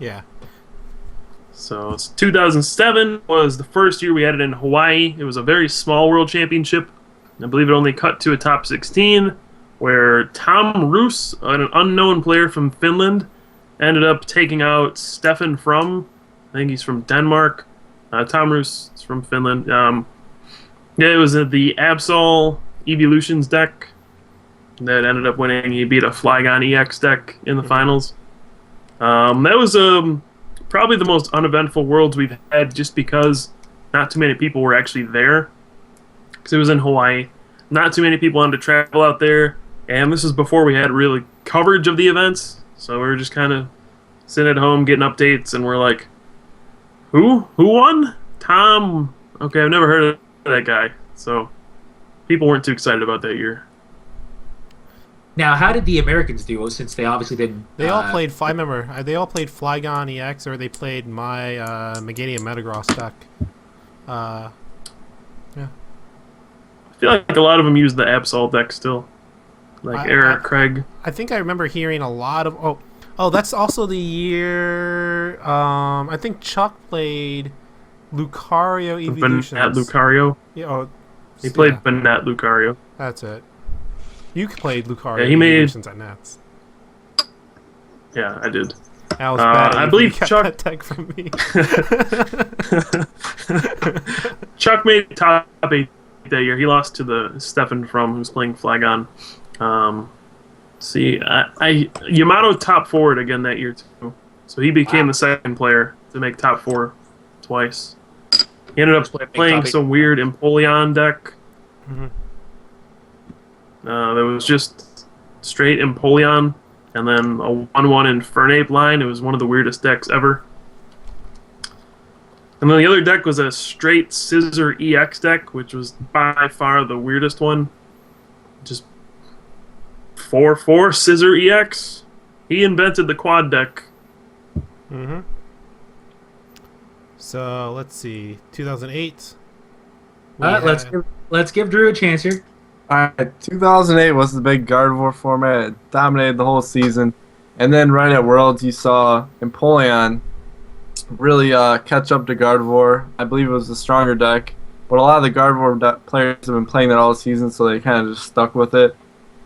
Yeah. So 2007 was the first year we had it in Hawaii. It was a very small World Championship. I believe it only cut to a top 16, where Tom Roos, an unknown player from Finland, ended up taking out Stefan From. I think he's from Denmark. Tom Roos is from Finland. It was the Absol Evolutions deck that ended up winning. He beat a Flygon EX deck in the finals. That was probably the most uneventful Worlds we've had, just because not too many people were actually there. Because it was in Hawaii. Not too many people wanted to travel out there. And this is before we had really coverage of the events. So we were just kind of sitting at home getting updates, and we're like, Who won? Tom. Okay, I've never heard of that guy. So people weren't too excited about that year. Now, how did the Americans do? Since they obviously didn't. They all played. I remember they all played Flygon EX, or they played my Megadia Metagross deck. Yeah. I feel like a lot of them use the Absol deck still. Like Eric Craig. I think I remember hearing a lot of. Oh, that's also the year. I think Chuck played Lucario Evolutions. Banat Lucario. Yeah. He played Banat Lucario. That's it. You played Lucario Yeah, he made- Evolutions at Nats. Yeah, I did. That was bad. I You believe got Chuck- that tag from me. Chuck made top 8 that year. He lost to the Stefan From, who's playing Flygon. Yamato top forward again that year too. So he became the second player to make top 4 twice. He ended up playing some weird Empoleon deck. Mhm. That was just straight Empoleon, and then a 1/1 Infernape line. It was one of the weirdest decks ever. And then the other deck was a straight Scissor EX deck, which was by far the weirdest one. Just 4/4 Scissor EX. He invented the quad deck. Mm-hmm. So let's see, 2008. Let's give Drew a chance here. Alright, 2008 was the big Gardevoir format. It dominated the whole season. And then right at Worlds, you saw Empoleon really catch up to Gardevoir. I believe it was the stronger deck. But a lot of the Gardevoir players have been playing that all season, so they kind of just stuck with it.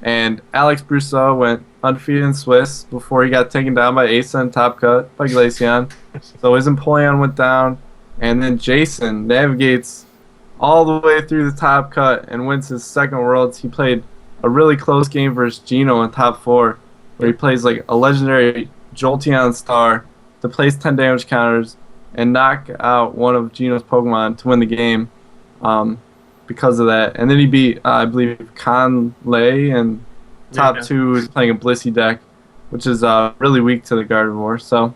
And Alex Brousseau went undefeated in Swiss before he got taken down by Asa in Top Cut by Glaceon. So his Empoleon went down. And then Jason navigates all the way through the Top Cut and wins his second Worlds. He played a really close game versus Gino in Top 4. where he plays like a legendary Jolteon star to place 10 damage counters and knock out one of Gino's Pokemon to win the game because of that. And then he beat, I believe, Conlay, and top 2 is playing a Blissey deck, which is really weak to the Gardevoir. So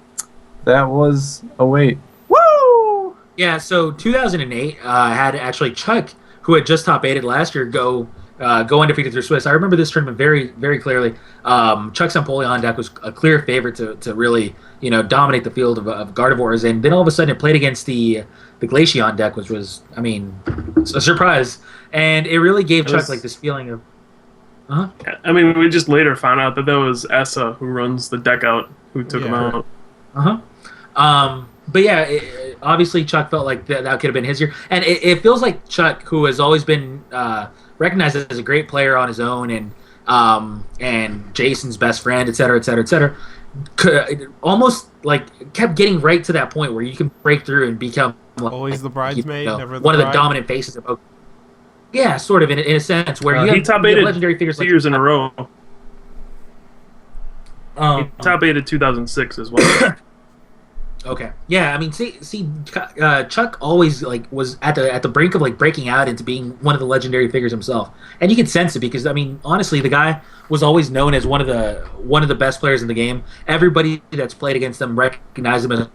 that was a wait. Woo! Yeah, so 2008 had actually Chuck, who had just top 8'd last year, go undefeated through Swiss. I remember this tournament very, very clearly. Chuck's Empoleon deck was a clear favorite to really, dominate the field of Gardevoirs, and then all of a sudden it played against the Glaceon deck, which was, a surprise, and it really gave Chuck like this feeling of, I mean, we just later found out that was Essa, who runs the deck out, who took him out. But yeah, obviously Chuck felt like that could have been his year, and it feels like Chuck, who has always been recognized as a great player on his own, and Jason's best friend, et cetera, et cetera, et cetera, almost like kept getting right to that point where you can break through and become always the bridesmaid, never the one bride. of the dominant faces of Pokemon. Yeah, sort of in a sense where he top 8'd legendary figures 2 years in a row. He top 8'd 2006 as well. Okay. Yeah, I mean, see, Chuck always was at the brink of breaking out into being one of the legendary figures himself, and you can sense it because honestly, the guy was always known as one of the best players in the game. Everybody that's played against him recognized him as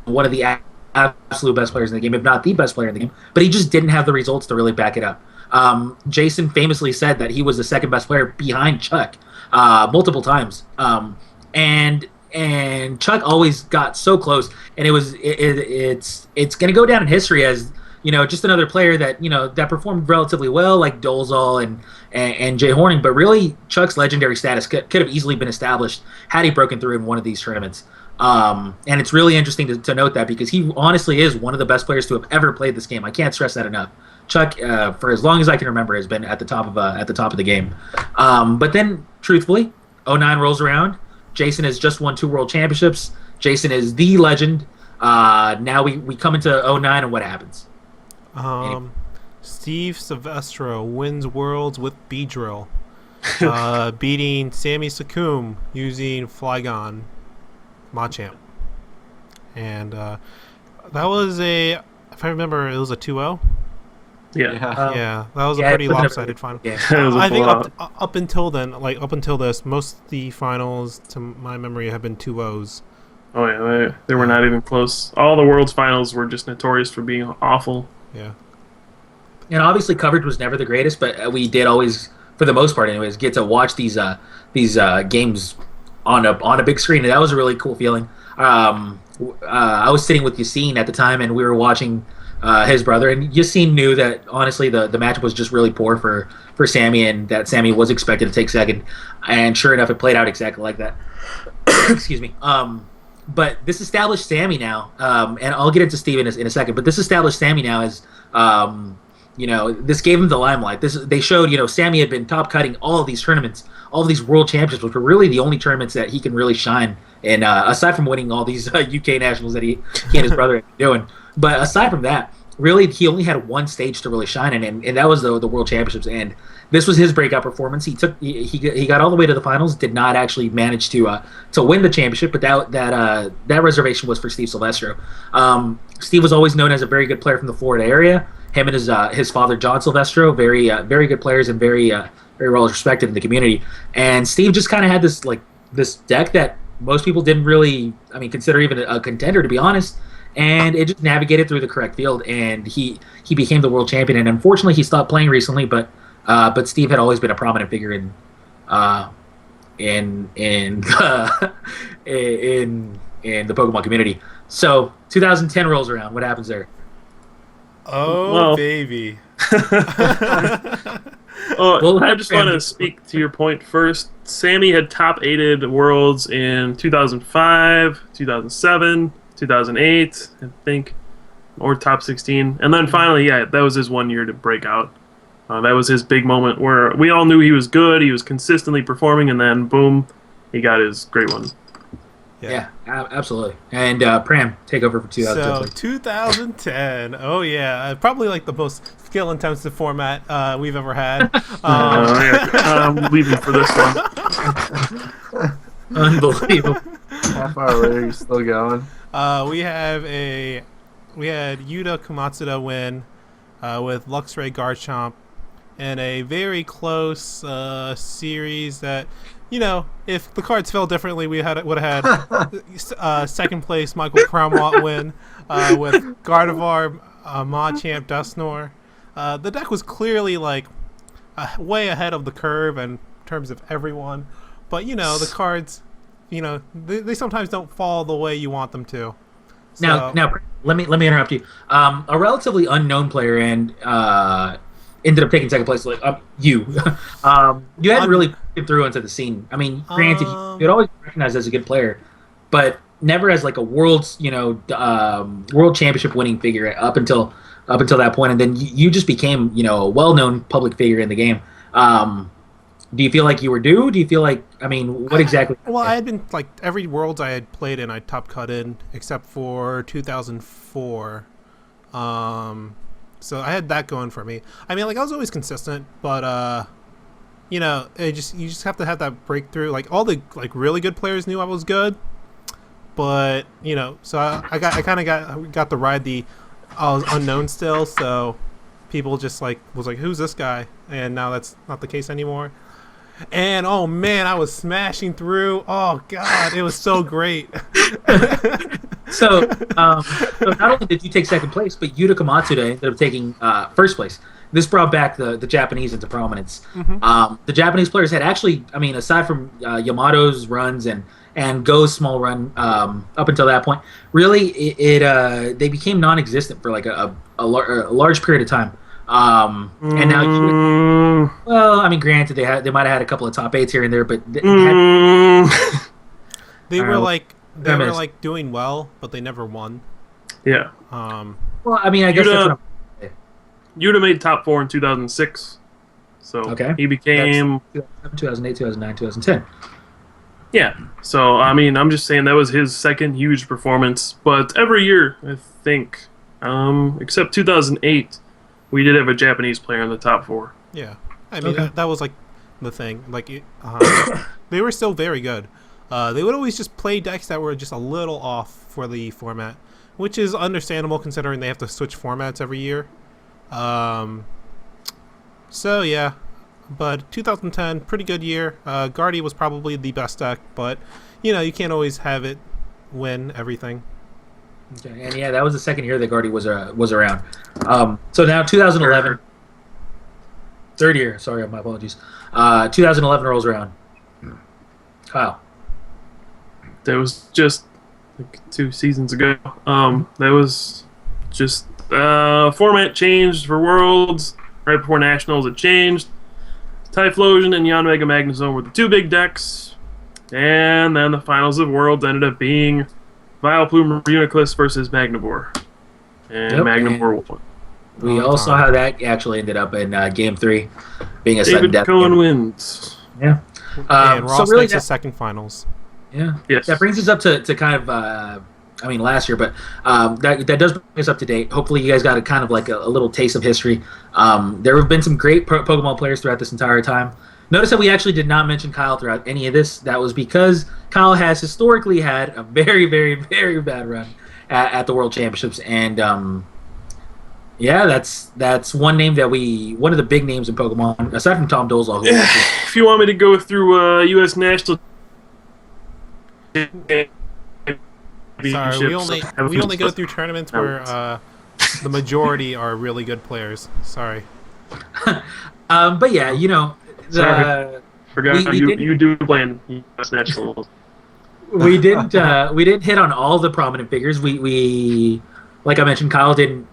one of the absolute best players in the game, if not the best player in the game. But he just didn't have the results to really back it up. Jason famously said that he was the second best player behind Chuck multiple times, and Chuck always got so close, and it's going to go down in history as just another player that that performed relatively well, like Dolezal and Jay Horning, but really Chuck's legendary status could have easily been established had he broken through in one of these tournaments. And it's really interesting to note that because he honestly is one of the best players to have ever played this game. I can't stress that enough. Chuck, for as long as I can remember, has been at the top of the game. But then, truthfully, 09 rolls around. Jason has just won 2 world championships. Jason is the legend. Now we come into 09, and what happens? Steve Silvestro wins Worlds with Beedrill, beating Sammy Sakum using Flygon Machamp. And that was if I remember, it was a 2-0. Yeah, that was a pretty lopsided final. Yeah. I think up until then, up until this, most of the finals, to my memory, have been 2-0s. Oh yeah, they were not even close. All the World's finals were just notorious for being awful. Yeah. And obviously coverage was never the greatest, but we did always, for the most part anyways, get to watch these games on a big screen, and that was a really cool feeling. I was sitting with Yassine at the time, and we were watching his brother, and Yassine knew that honestly the matchup was just really poor for Sammy, and that Sammy was expected to take second, and sure enough, it played out exactly like that. Excuse me. But this established Sammy now, and I'll get into Steve in a second, but this established Sammy now as this gave him the limelight. They showed, Sammy had been top cutting all of these tournaments, all of these world championships, which were really the only tournaments that he can really shine. And aside from winning all these UK nationals that he and his brother had been doing, but aside from that, really he only had one stage to really shine in, and that was the world championships. And this was his breakout performance. He got all the way to the finals, did not actually manage to win the championship, but that reservation was for Steve Silvestro. Steve was always known as a very good player from the Florida area. Him and his father John Silvestro, very good players and very well respected in the community. And Steve just kind of had this deck that most people didn't really, consider even a contender, to be honest. And it just navigated through the correct field, and he became the world champion. And unfortunately, he stopped playing recently, but Steve had always been a prominent figure in the Pokemon community. So 2010 rolls around. What happens there? Oh, well, baby. I just want to speak to your point first. Sammy had top 8'd Worlds in 2005, 2007, 2008, I think, or top 16. And then finally, that was his 1 year to break out. That was his big moment where we all knew he was good, he was consistently performing, and then boom, he got his great one. Yeah, absolutely. And Pram, take over for 2010. So 2010, oh yeah, probably the most skill-intensive format we've ever had. I'm leaving for this one. Unbelievable. Half hour later, you're still going. We had Yuta Komatsuda win with Luxray Garchomp in a very close series that, if the cards fell differently, we would have had second place Michael Pram win with Gardevoir, Machamp, Dusknoir. The deck was clearly way ahead of the curve in terms of everyone, but the cards, they sometimes don't fall the way you want them to. Now, let me interrupt you. A relatively unknown player and ended up taking second place. You hadn't really been through into the scene. I mean, granted, you'd always been recognized as a good player, but never as a world's world championship winning figure up until that point, and then you just became a well-known public figure in the game. Do you feel like you were due? Do you feel like, what exactly? I had been, every Worlds I had played in, I top cut in, except for 2004. So I had that going for me. I was always consistent, but, you just have to have that breakthrough. All the, really good players knew I was good, but, so I kind of got to ride I was unknown still, so people just, was like, who's this guy? And now that's not the case anymore. And oh man, I was smashing through. Oh god, it was so great. So not only did you take second place, but Yuta Komatsuda ended up taking first place. This brought back the Japanese into prominence. Mm-hmm. The Japanese players had actually, aside from Yamato's runs and Go's small run up until that point, really they became non-existent for a large period of time. And now, granted, they might have had a couple of top 8s here and there, but they were doing well, but they never won. Yeah. I guess that's what Yuta made top 4 in 2006, so he became 2008, 2009, 2010. Yeah. So I'm just saying that was his second huge performance, but every year I think, except 2008. We did have a Japanese player in the top 4. Yeah, that was the thing. They were still very good. They would always just play decks that were just a little off for the format, which is understandable considering they have to switch formats every year. So yeah, but 2010, pretty good year. Guardy was probably the best deck, but you can't always have it win everything. Okay, and yeah, that was the second year that Guardy was around. So now 2011, third year. Sorry, my apologies. 2011 rolls around. Kyle, that was just 2 seasons ago. That was just format changed for Worlds right before Nationals. It changed. Typhlosion and Yanmega Magnezone were the 2 big decks, and then the finals of Worlds ended up being Vileplume Uniclus versus Magnivore. And Magnivore won. We all saw how that actually ended up in Game 3, being a sudden David death. Cohen wins. Yeah. And Ross makes the second finals. Yeah. Yes. That brings us up to kind of, last year, but that does bring us up to date. Hopefully you guys got a kind of a little taste of history. There have been some great Pokemon players throughout this entire time. Notice that we actually did not mention Kyle throughout any of this. That was because Kyle has historically had a very, very, very bad run at the World Championships, and that's one of the big names in Pokemon, aside from Tom Dolezal. If you want me to go through U.S. National, sorry, we only go through tournaments where the majority are really good players. Sorry. But yeah, forgot you do play in U.S. Nationals. We didn't hit on all the prominent figures. We like I mentioned, Kyle didn't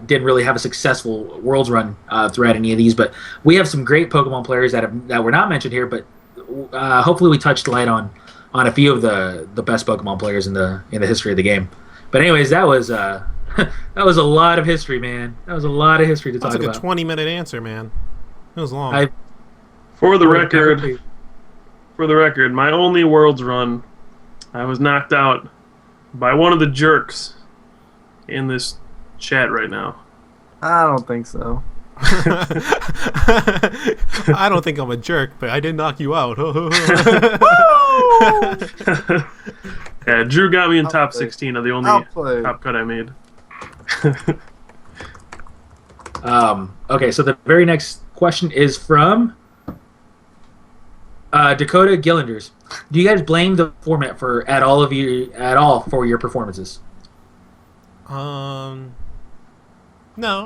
really have a successful Worlds run throughout any of these, but we have some great Pokemon players that were not mentioned here. But hopefully, we touched light on a few of the best Pokemon players in the history of the game. But anyways, that was that was a lot of history, man. That was a lot of history to talk about. That's like a 20-minute answer, man. It was long. For the record, my only Worlds run, I was knocked out by one of the jerks in this chat right now. I don't think so. I don't think I'm a jerk, but I did knock you out. Yeah, Drew got me in top Outplayed. 16 of the only Outplayed. top cut I made. Okay, so the very next question is from Dakota Gillanders. Do you guys blame the format for at all for your performances? No,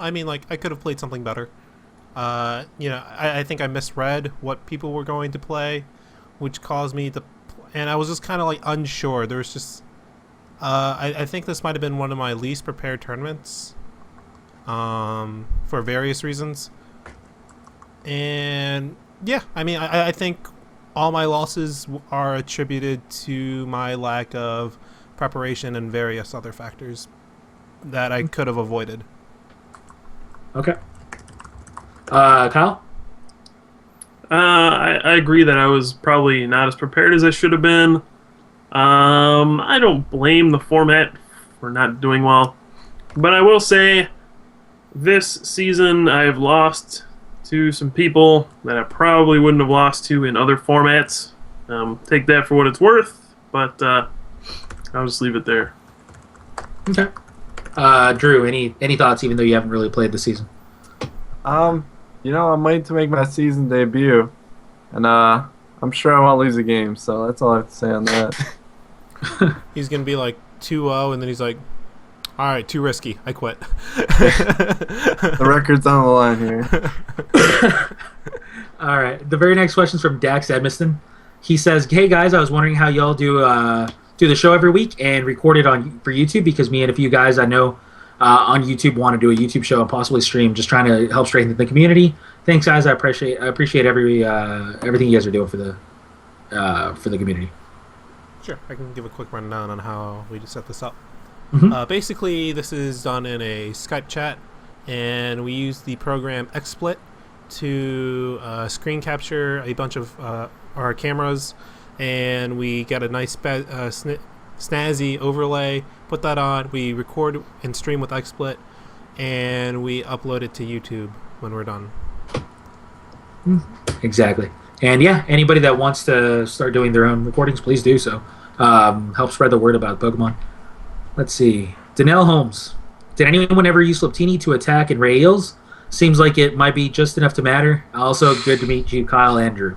I mean, like, I could have played something better. I think I misread what people were going to play, which caused me to, and I was just kind of like unsure. There was just, I think this might have been one of my least prepared tournaments, for various reasons. And yeah, I mean, I think all my losses are attributed to my lack of preparation and various other factors that I could have avoided. Okay. Kyle? I agree that I was probably not as prepared as I should have been. I don't blame the format for not doing well, but I will say this season I've lost to some people that I probably wouldn't have lost to in other formats. Take that for what it's worth, but I'll just leave it there. Okay. Drew, any thoughts, even though you haven't really played the season? I'm waiting to make my season debut, and I'm sure I won't lose a game. So that's all I have to say on that. He's gonna be like 2-0, and then he's like, "All right, too risky. I quit." The record's on the line here. All right. The very next question is from Dax Edmiston. He says, "Hey guys, I was wondering how y'all do the show every week and record it for YouTube, because me and a few guys I know on YouTube want to do a YouTube show and possibly stream, just trying to help strengthen the community. Thanks, guys. I appreciate everything you guys are doing for the community." Sure, I can give a quick rundown on how we just set this up. Mhm. Basically, this is done in a Skype chat, and we use the program XSplit to screen capture a bunch of our cameras, and we get a nice snazzy overlay, put that on, we record and stream with XSplit, and we upload it to YouTube when we're done. Exactly. And yeah, anybody that wants to start doing their own recordings, please do so. Help spread the word about Pokemon. Let's see. Danelle Holmes. Did anyone ever use Sliptini to attack and Ray Eels? Seems like it might be just enough to matter. Also, good to meet you, Kyle Andrew.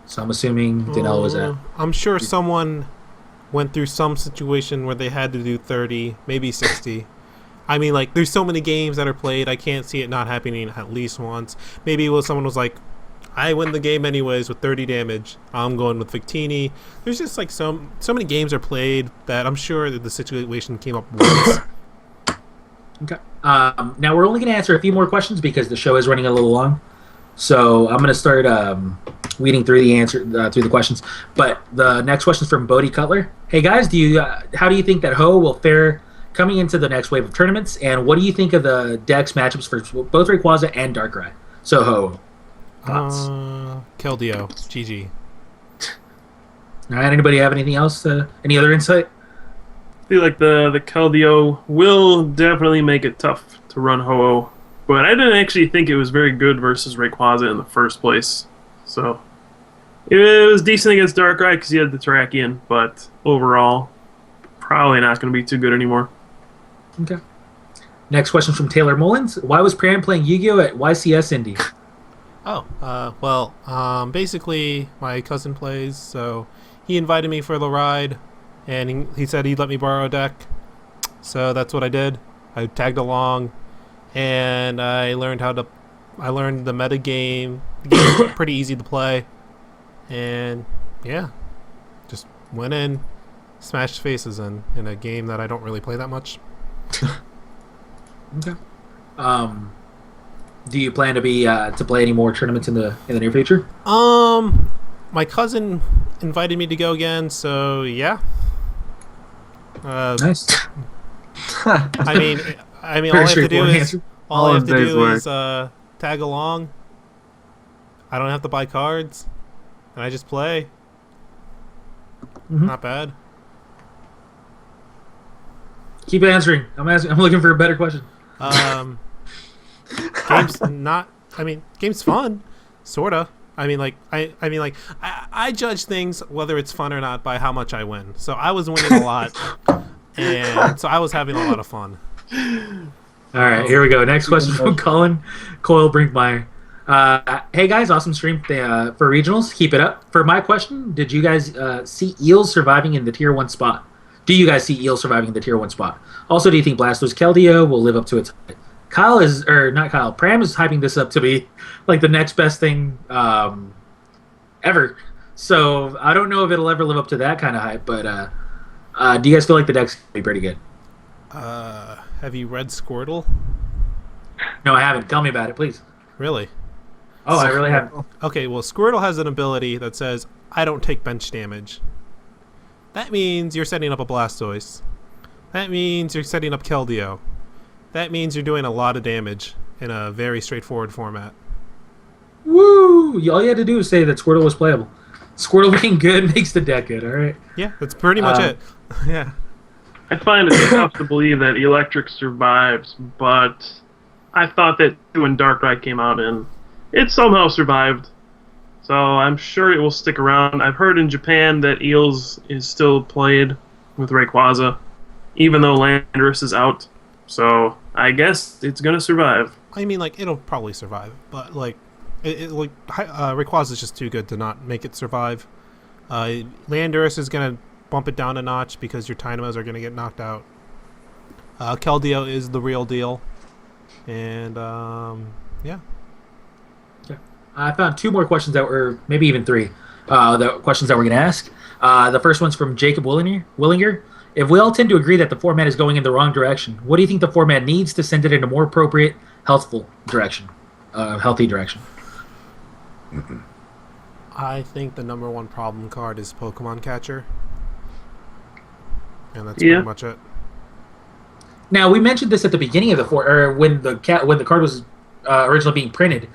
So I'm assuming Danelle was at. I'm sure someone went through some situation where they had to do 30, maybe 60. I mean, like, there's so many games that are played, I can't see it not happening at least once. Maybe someone was like, I win the game anyways with 30 damage. I'm going with Victini. There's just like so many games are played that I'm sure that the situation came up once. Okay. Now we're only going to answer a few more questions because the show is running a little long. So I'm going to start weeding through the questions. But the next question is from Bodie Cutler. Hey guys, how do you think that Ho will fare coming into the next wave of tournaments? And what do you think of the Dex matchups for both Rayquaza and Darkrai? So Ho. Thoughts? Keldeo, GG. All right. Anybody have anything else? Any other insight? I feel like the Keldeo will definitely make it tough to run Ho-Oh, but I didn't actually think it was very good versus Rayquaza in the first place. So it was decent against Darkrai because he had the Terrakion, but overall, probably not going to be too good anymore. Okay. Next question from Taylor Mullins. Why was Pram playing Yu-Gi-Oh at YCS Indy? Basically, my cousin plays, so he invited me for the ride, and he said he'd let me borrow a deck. So that's what I did. I tagged along, and I learned the meta game. The game was pretty easy to play, and yeah, just went in, smashed faces in a game that I don't really play that much. Okay. Do you plan to play any more tournaments in the near future? My cousin invited me to go again, so yeah. Nice. I mean, Very all I have to do straightforward is answer. tag along. I don't have to buy cards, and I just play. Mhm. Not bad. Keep answering. I'm looking for a better question. Game's fun, sorta. I mean, I judge things whether it's fun or not by how much I win. So I was winning a lot, and so I was having a lot of fun. All right, here we go. Next question from Colin Coyle Brinkmeyer. Hey guys, awesome stream for regionals. Keep it up. For my question, did you guys see Eels surviving in the tier 1 spot? Do you guys see Eels surviving in the tier 1 spot? Also, do you think Blastoise Keldeo will live up to its hype? Pram is hyping this up to be like the next best thing ever. So I don't know if it'll ever live up to that kind of hype, but do you guys feel like the deck's gonna be pretty good? Have you read Squirtle? No, I haven't. Tell me about it, please. Really? Oh, I really haven't. Okay, well, Squirtle has an ability that says, I don't take bench damage. That means you're setting up a Blastoise. That means you're setting up Keldeo. That means you're doing a lot of damage in a very straightforward format. Woo! All you had to do was say that Squirtle was playable. Squirtle being good makes the deck good, alright? Yeah, that's pretty much it. Yeah. I find it tough to believe that Electric survives, but I thought that when Darkrai came out and it somehow survived. So I'm sure it will stick around. I've heard in Japan that Eels is still played with Rayquaza, even though Landorus is out. So I guess it's gonna survive. I mean, like, it'll probably survive, but like, Rayquaza is just too good to not make it survive. Landorus is gonna bump it down a notch because your Dynamas are gonna get knocked out. Keldeo is the real deal, and yeah. I found 2 more questions that were, maybe even 3, the questions that we're going to ask. The first one's from Jacob Willinger. If we all tend to agree that the format is going in the wrong direction, what do you think the format needs to send it in a more appropriate, healthy direction? I think the number 1 problem card is Pokemon Catcher. And that's pretty much it. Now, we mentioned this at the beginning of when the card was originally being printed.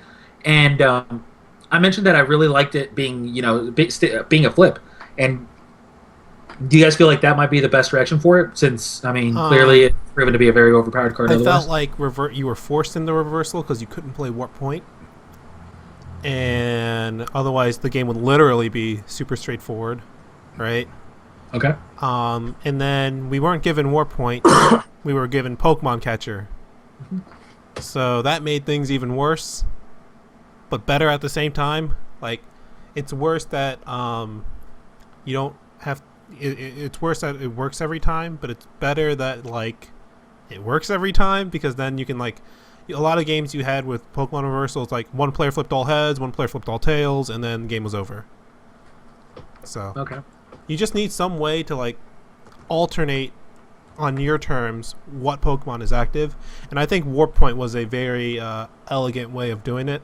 And I mentioned that I really liked it being, being a flip. And do you guys feel like that might be the best direction for it? Since, I mean, clearly it's proven to be a very overpowered card. I felt like you were forced into reversal because you couldn't play Warp Point. And otherwise the game would literally be super straightforward, right? Okay. And then we weren't given Warp Point. We were given Pokemon Catcher. Mm-hmm. So that made things even worse. But better at the same time. Like, it's worse that you don't have. It's worse that it works every time, but it's better that like it works every time because then you can like a lot of games you had with Pokemon reversals, like one player flipped all heads, one player flipped all tails, and then the game was over. So okay, you just need some way to like alternate on your terms what Pokemon is active, and I think Warp Point was a very elegant way of doing it.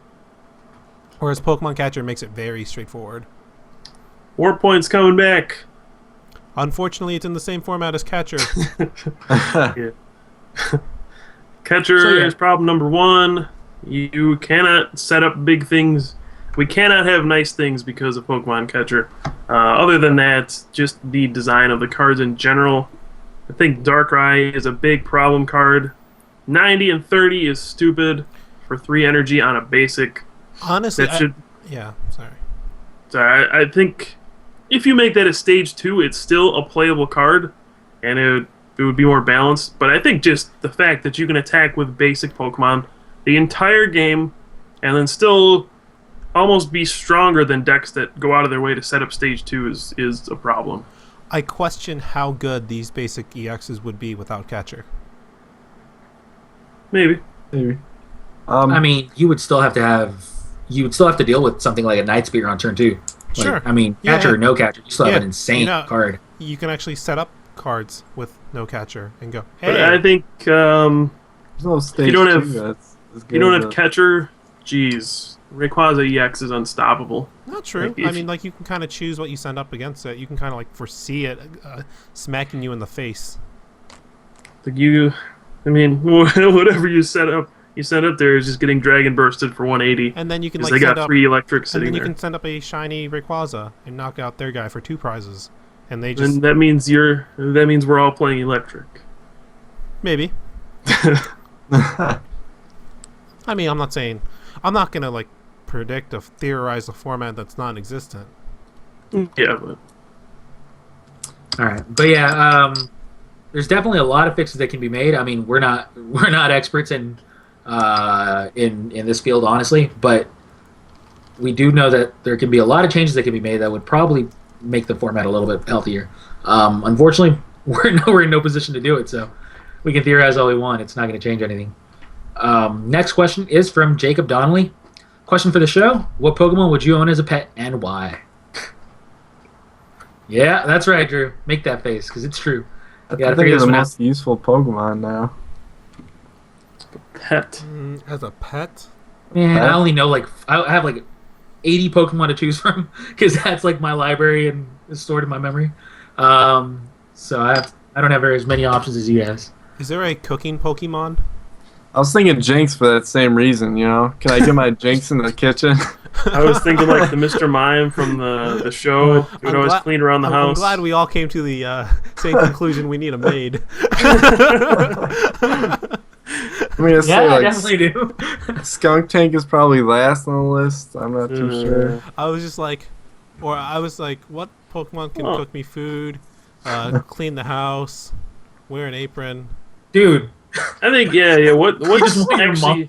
Whereas Pokemon Catcher makes it very straightforward. Warp Point's coming back. Unfortunately, it's in the same format as Catcher. Yeah. Catcher is problem number 1. You cannot set up big things. We cannot have nice things because of Pokemon Catcher. Other than that, just the design of the cards in general. I think Darkrai is a big problem card. 90 and 30 is stupid for 3 energy on a basic. Honestly, sorry. So I think if you make that a stage 2, it's still a playable card, and it would be more balanced. But I think just the fact that you can attack with basic Pokemon the entire game, and then still almost be stronger than decks that go out of their way to set up stage 2 is a problem. I question how good these basic EXs would be without Catcher. Maybe. I mean, you would still have to deal with something like a Night Spear on turn 2. Like, Sure. I mean, Catcher or no Catcher, you still have an insane card. You can actually set up cards with no Catcher and go, hey. But I think if you don't have Catcher, geez, Rayquaza EX is unstoppable. Not true. I mean, like, you can kind of choose what you send up against it. You can kind of like foresee it smacking you in the face. Like whatever you set up there is just getting Dragon Bursted for 180. And then you can like they got 3 electrics sitting there. And then you can send up a shiny Rayquaza and knock out their guy for 2 prizes. And they just. And that means we're all playing electric. Maybe. I mean, I'm not gonna like predict or theorize a format that's non-existent. Yeah, but All right, but yeah, there's definitely a lot of fixes that can be made. I mean, we're not experts in this field, honestly, but we do know that there can be a lot of changes that can be made that would probably make the format a little bit healthier. Unfortunately, we're in no position to do it, so we can theorize all we want. It's not going to change anything. Next question is from Jacob Donnelly. Question for the show: what Pokemon would you own as a pet and why? Yeah, that's right, Drew. Make that face, because it's true. I think it's the most useful Pokemon now. pet. As a pet? Man, I only know I have 80 Pokemon to choose from because that's my library and is stored in my memory. So I don't have as many options as you guys. Is there a cooking Pokemon? I was thinking Jinx for that same reason, Can I get my Jinx in the kitchen? I was thinking the Mr. Mime from the show. He would always clean around the house. I'm glad we all came to the same conclusion. We need a maid. I'm gonna say I definitely do. Skunk Tank is probably last on the list. I'm not too sure. I was like, what Pokemon can cook me food, clean the house, wear an apron? Dude, I think What just actually?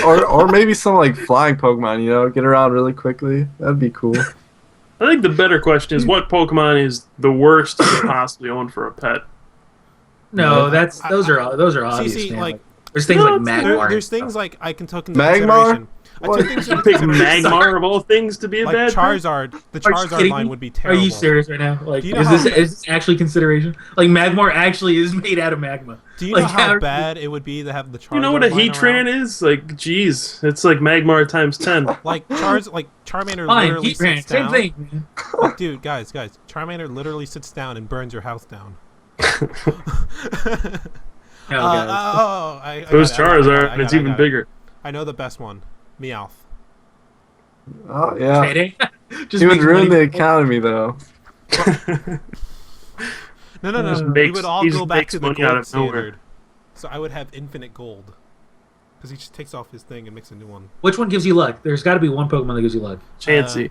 Or maybe some flying Pokemon. Get around really quickly. That'd be cool. I think the better question is what Pokemon is the worst you could possibly own for a pet. No, those are obvious. See, man. There's things like Magmar. There's things I can take into Magmar? consideration. You pick Magmar of all things to be a bad Charizard. The Charizard line would be terrible. Are you serious right now? Do you know is this actually consideration? Magmar actually is made out of magma. Do you know how bad it would be to have the Charizard? You know what a Heatran is? Jeez, it's like Magmar times 10. Charmander Fine, literally sits down. Same thing. Dude, guys, Charmander literally sits down and burns your house down. Those Charizard, and it's even bigger. I know the best one. Meowth. Oh, yeah. Just he would ruin the economy, though. No. We would all go back to the gold standard. So I would have infinite gold. Because he just takes off his thing and makes a new one. Which one gives you luck? There's got to be one Pokemon that gives you luck. Chansey.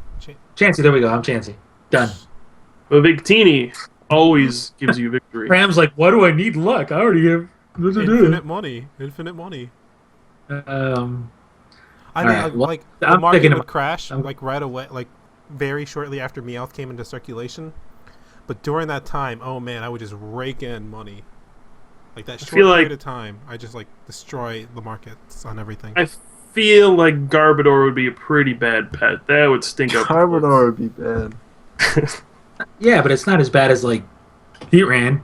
Chansey, there we go. I'm Chansey. Done. But Victini always gives you victory. Pram's like, why do I need luck? I already have... Infinite money. I mean, right, the market would crash right away, very shortly after Meowth came into circulation. But during that time, oh man, I would just rake in money. That short period of time, I just destroy the markets on everything. I feel like Garbodor would be a pretty bad pet. That would stink up. Garbodor would be bad. Yeah, but it's not as bad as Heatran.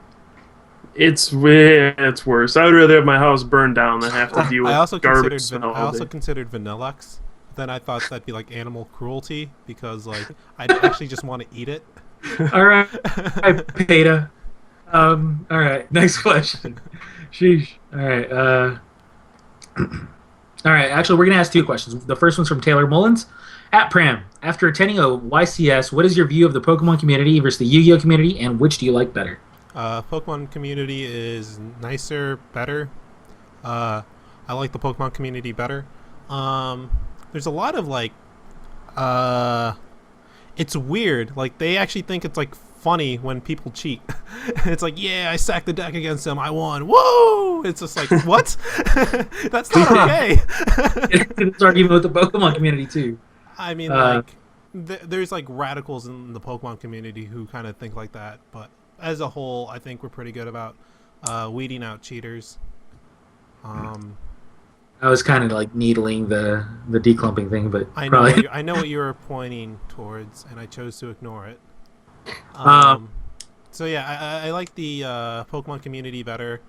It's worse. I would rather have my house burned down than have to deal with garbage smell. I also considered Vanilluxe. Then I thought that'd be animal cruelty because I'd actually just want to eat it. All right, Peta. All right, next question. Sheesh. All right. All right. Actually, we're gonna ask two questions. The first one's from Taylor Mullins. At Pram, after attending a YCS, what is your view of the Pokemon community versus the Yu-Gi-Oh community, and which do you like better? Pokemon community is nicer, better. I like the Pokemon community better. There's a lot of it's weird. They actually think it's funny when people cheat. It's yeah, I sacked the deck against them, I won. Whoa! It's just what? That's not okay. It's arguing with the Pokemon community too. I mean, there's radicals in the Pokemon community who kind of think like that, but as a whole, I think we're pretty good about weeding out cheaters. I was kind of needling the declumping thing, but I know what you were pointing towards, and I chose to ignore it. So yeah, I like the Pokemon community better.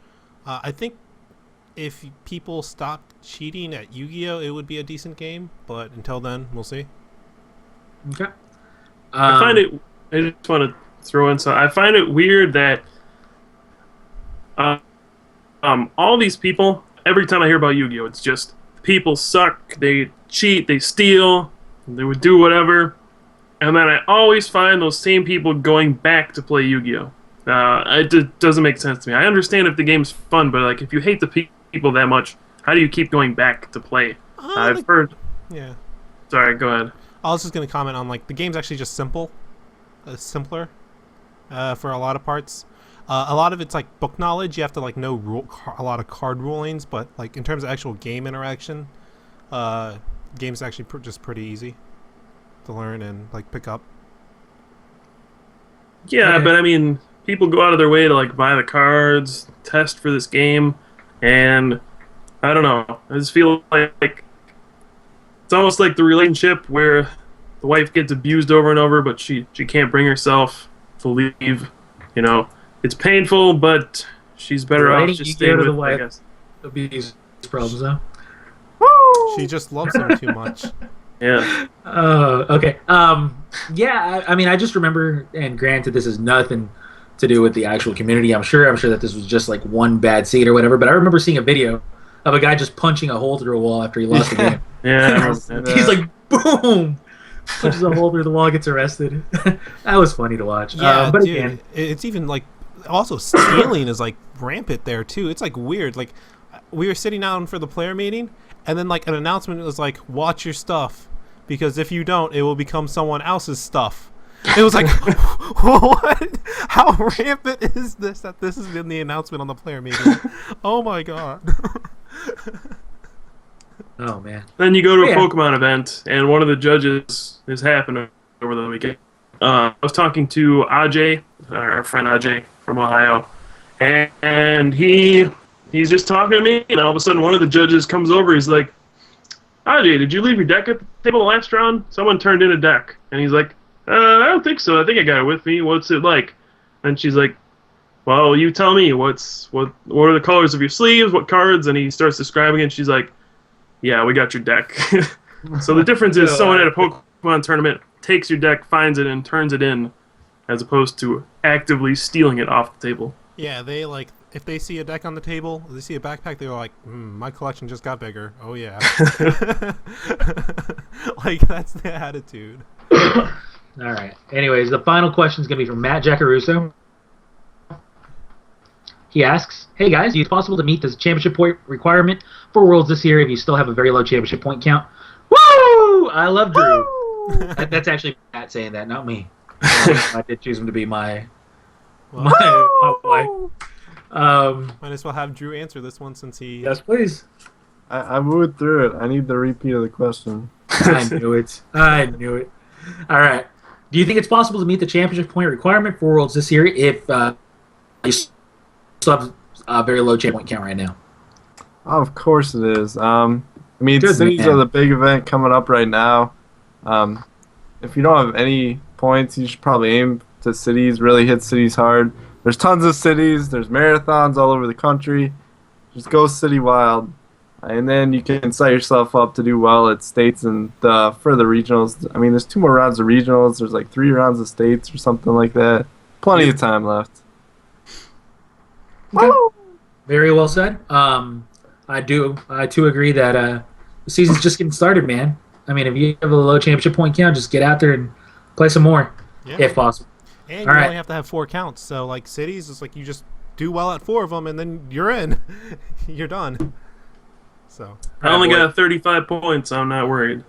I think if people stopped cheating at Yu-Gi-Oh, it would be a decent game, but until then, we'll see. Okay. I find it. I just want to throw in some. I find it weird that all these people. Every time I hear about Yu-Gi-Oh, it's just people suck. They cheat. They steal. They would do whatever. And then I always find those same people going back to play Yu-Gi-Oh. It doesn't make sense to me. I understand if the game's fun, but if you hate the people that much, how do you keep going back to play? I've heard. Yeah. Sorry, go ahead. I was just going to comment on, like, the game's actually just simpler for a lot of parts. A lot of it's, like, book knowledge. You have to, like, know a lot of card rulings, but, like, in terms of actual game interaction, game's actually just pretty easy to learn and, like, pick up. Yeah, Okay. but I mean, people go out of their way to like buy the cards, test for this game, and I don't know. I just feel like it's almost like the relationship where the wife gets abused over and over, but she can't bring herself to leave. You know, it's painful, but she's better Why off didn't just you staying go to with, the I wife? guess. Abuse problems, huh? She just loves him too much. Yeah. Okay. Yeah, I mean, I just remember, and granted, this has nothing to do with the actual community. I'm sure that this was just like one bad seed or whatever. But I remember seeing a video of a guy just punching a hole through a wall after he lost the game. Yeah. I remember that. He's like, boom, punches a hole through the wall, gets arrested. That was funny to watch. Yeah, but dude, again, it's even like also stealing is like rampant there too. It's like weird. Like we were sitting down for the player meeting, and then like an announcement was like, "Watch your stuff, because if you don't, it will become someone else's stuff." It was like, what? How rampant is this? That this is in the announcement on the player meeting? Oh my god. oh man, Then you go to a Yeah. Pokemon event, and one of the judges is happening over the weekend. I was talking to Ajay, our friend Ajay from Ohio, and he's just talking to me, and all of a sudden one of the judges comes over. He's like, Ajay, did you leave your deck at the table last round? Someone turned in a deck. And he's like, I don't think so. I think I got it with me. What's it like? And she's like, well, you tell me. What are the colors of your sleeves? What cards? And he starts describing it, and she's like, yeah, we got your deck. So the difference is someone at a Pokemon tournament takes your deck, finds it, and turns it in, as opposed to actively stealing it off the table. Yeah, they like if they see a deck on the table, they see a backpack, they're like, my collection just got bigger. Oh yeah. Like that's the attitude. all right. Anyways, the final question is going to be from Matt Giacaruso. He asks, "Hey guys, is it possible to meet the championship point requirement for Worlds this year if you still have a very low championship point count?" Woo! I love Drew. That's actually Matt saying that, not me. I did choose him to be my wife. Might as well have Drew answer this one since he. Yes, please. I moved through it. I need the repeat of the question. I knew it. All right. Do you think it's possible to meet the championship point requirement for Worlds this year if you still have a very low championship point count right now? Of course it is. I mean, Good cities man. are the big event coming up right now. If you don't have any points, you should probably aim to cities, really hit cities hard. There's tons of cities. There's marathons all over the country. Just go city wild. And then you can set yourself up to do well at states and for the regionals. I mean, there's 2 more rounds of regionals. There's like 3 rounds of states or something like that. Plenty of time left. Okay. Very well said. I too agree that the season's just getting started, man. I mean, if you have a low championship point count, just get out there and play some more, Yeah. if possible. And All you right. only have to have 4 counts. So like cities, it's like you just do well at 4 of them, and then you're in. You're done. So I only got 35 points, so I'm not worried.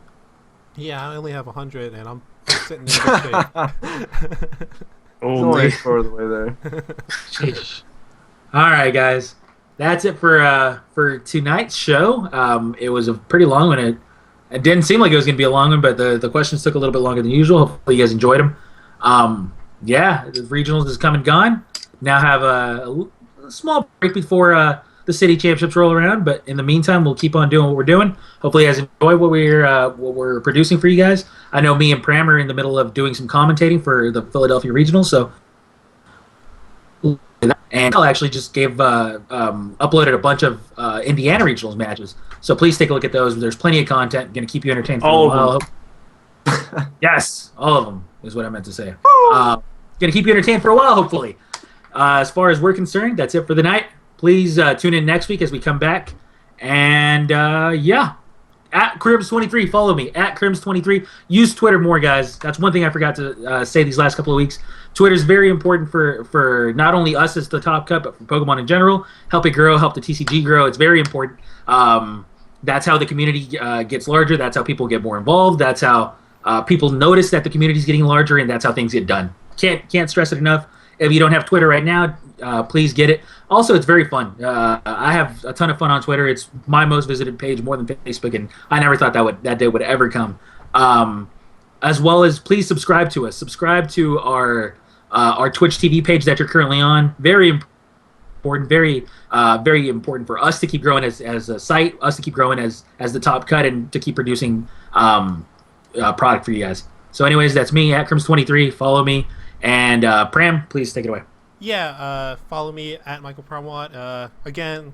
yeah, I only have 100, and I'm sitting in good shape. Only. 4 of the way there. Sheesh. All right, guys. That's it for tonight's show. It was a pretty long one. It didn't seem like it was going to be a long one, but the questions took a little bit longer than usual. Hopefully you guys enjoyed them. Yeah, the regionals is come and gone. Now have a small break before the city championships roll around, but in the meantime, we'll keep on doing what we're doing. Hopefully you guys enjoy what we're producing for you guys. I know me and Pram are in the middle of doing some commentating for the Philadelphia regionals, so and I'll actually just uploaded a bunch of Indiana regionals matches. So please take a look at those. There's plenty of content. Going to keep you entertained for All a while. of them. Yes, all of them is what I meant to say. Going to keep you entertained for a while, hopefully. As far as we're concerned, that's it for the night. Please tune in next week as we come back. And yeah, At Crims23, follow me. At Crims23. Use Twitter more, guys. That's one thing I forgot to say these last couple of weeks. Twitter is very important for not only us as the Top Cut, but for Pokemon in general. Help it grow, help the TCG grow. It's very important. That's how the community gets larger. That's how people get more involved. That's how people notice that the community is getting larger, and that's how things get done. Can't stress it enough. If you don't have Twitter right now, please get it. Also, it's very fun. I have a ton of fun on Twitter. It's my most visited page, more than Facebook, and I never thought that day would ever come. As well as, please subscribe to us. Subscribe to our Twitch TV page that you're currently on. Very important. Very important for us to keep growing as a site, us to keep growing as the Top Cut, and to keep producing product for you guys. So, anyways, that's me at Crims23. Follow me. And Pram, please take it away. Yeah, follow me at Michael Pramwat. Again,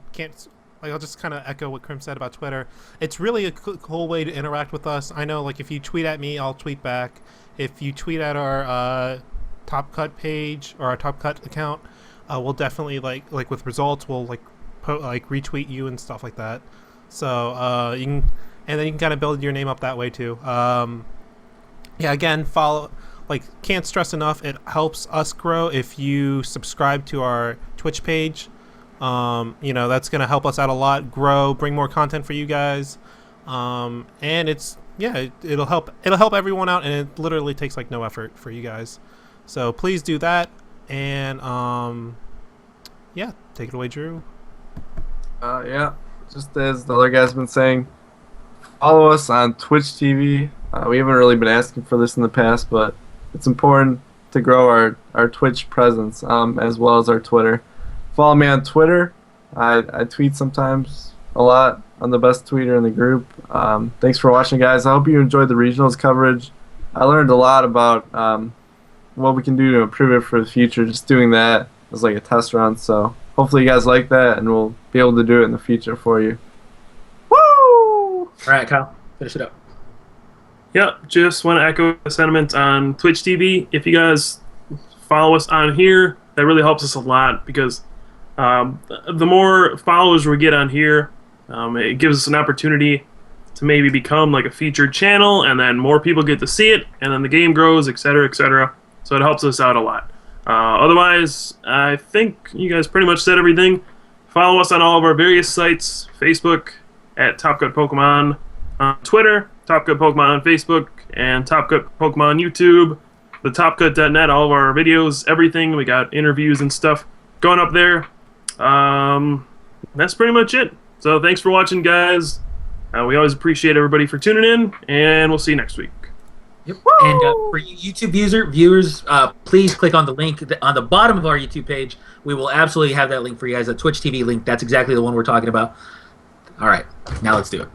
I'll just kind of echo what Crim said about Twitter. It's really a cool way to interact with us. I know, like, if you tweet at me, I'll tweet back. If you tweet at our Top Cut page or our Top Cut account, we'll definitely like with results, we'll retweet you and stuff like that. So you can kind of build your name up that way too. Yeah, again, follow. Can't stress enough, it helps us grow if you subscribe to our Twitch page. That's going to help us out a lot, grow, bring more content for you guys. And it'll help everyone out, and it literally takes no effort for you guys. So please do that. And take it away, Drew. Just as the other guys been saying, follow us on Twitch TV. We haven't really been asking for this in the past, but it's important to grow our Twitch presence, as well as our Twitter. Follow me on Twitter. I tweet sometimes a lot. I'm the best tweeter in the group. Thanks for watching, guys. I hope you enjoyed the regionals coverage. I learned a lot about what we can do to improve it for the future, just doing that as a test run. So hopefully you guys like that, and we'll be able to do it in the future for you. Woo! All right, Kyle, finish it up. Yep, just want to echo the sentiment on Twitch TV. If you guys follow us on here, that really helps us a lot, because the more followers we get on here, it gives us an opportunity to maybe become a featured channel, and then more people get to see it, and then the game grows, etc., etc. So it helps us out a lot. Otherwise, I think you guys pretty much said everything. Follow us on all of our various sites: Facebook at Top Cut Pokemon, on Twitter, Top Cut Pokemon on Facebook, and Top Cut Pokemon YouTube, the TopCut.net, all of our videos, everything. We got interviews and stuff going up there. That's pretty much it. So thanks for watching, guys. We always appreciate everybody for tuning in, and we'll see you next week. Yep. And for you YouTube viewers, please click on the link on the bottom of our YouTube page. We will absolutely have that link for you guys, a Twitch TV link. That's exactly the one we're talking about. All right, now let's do it.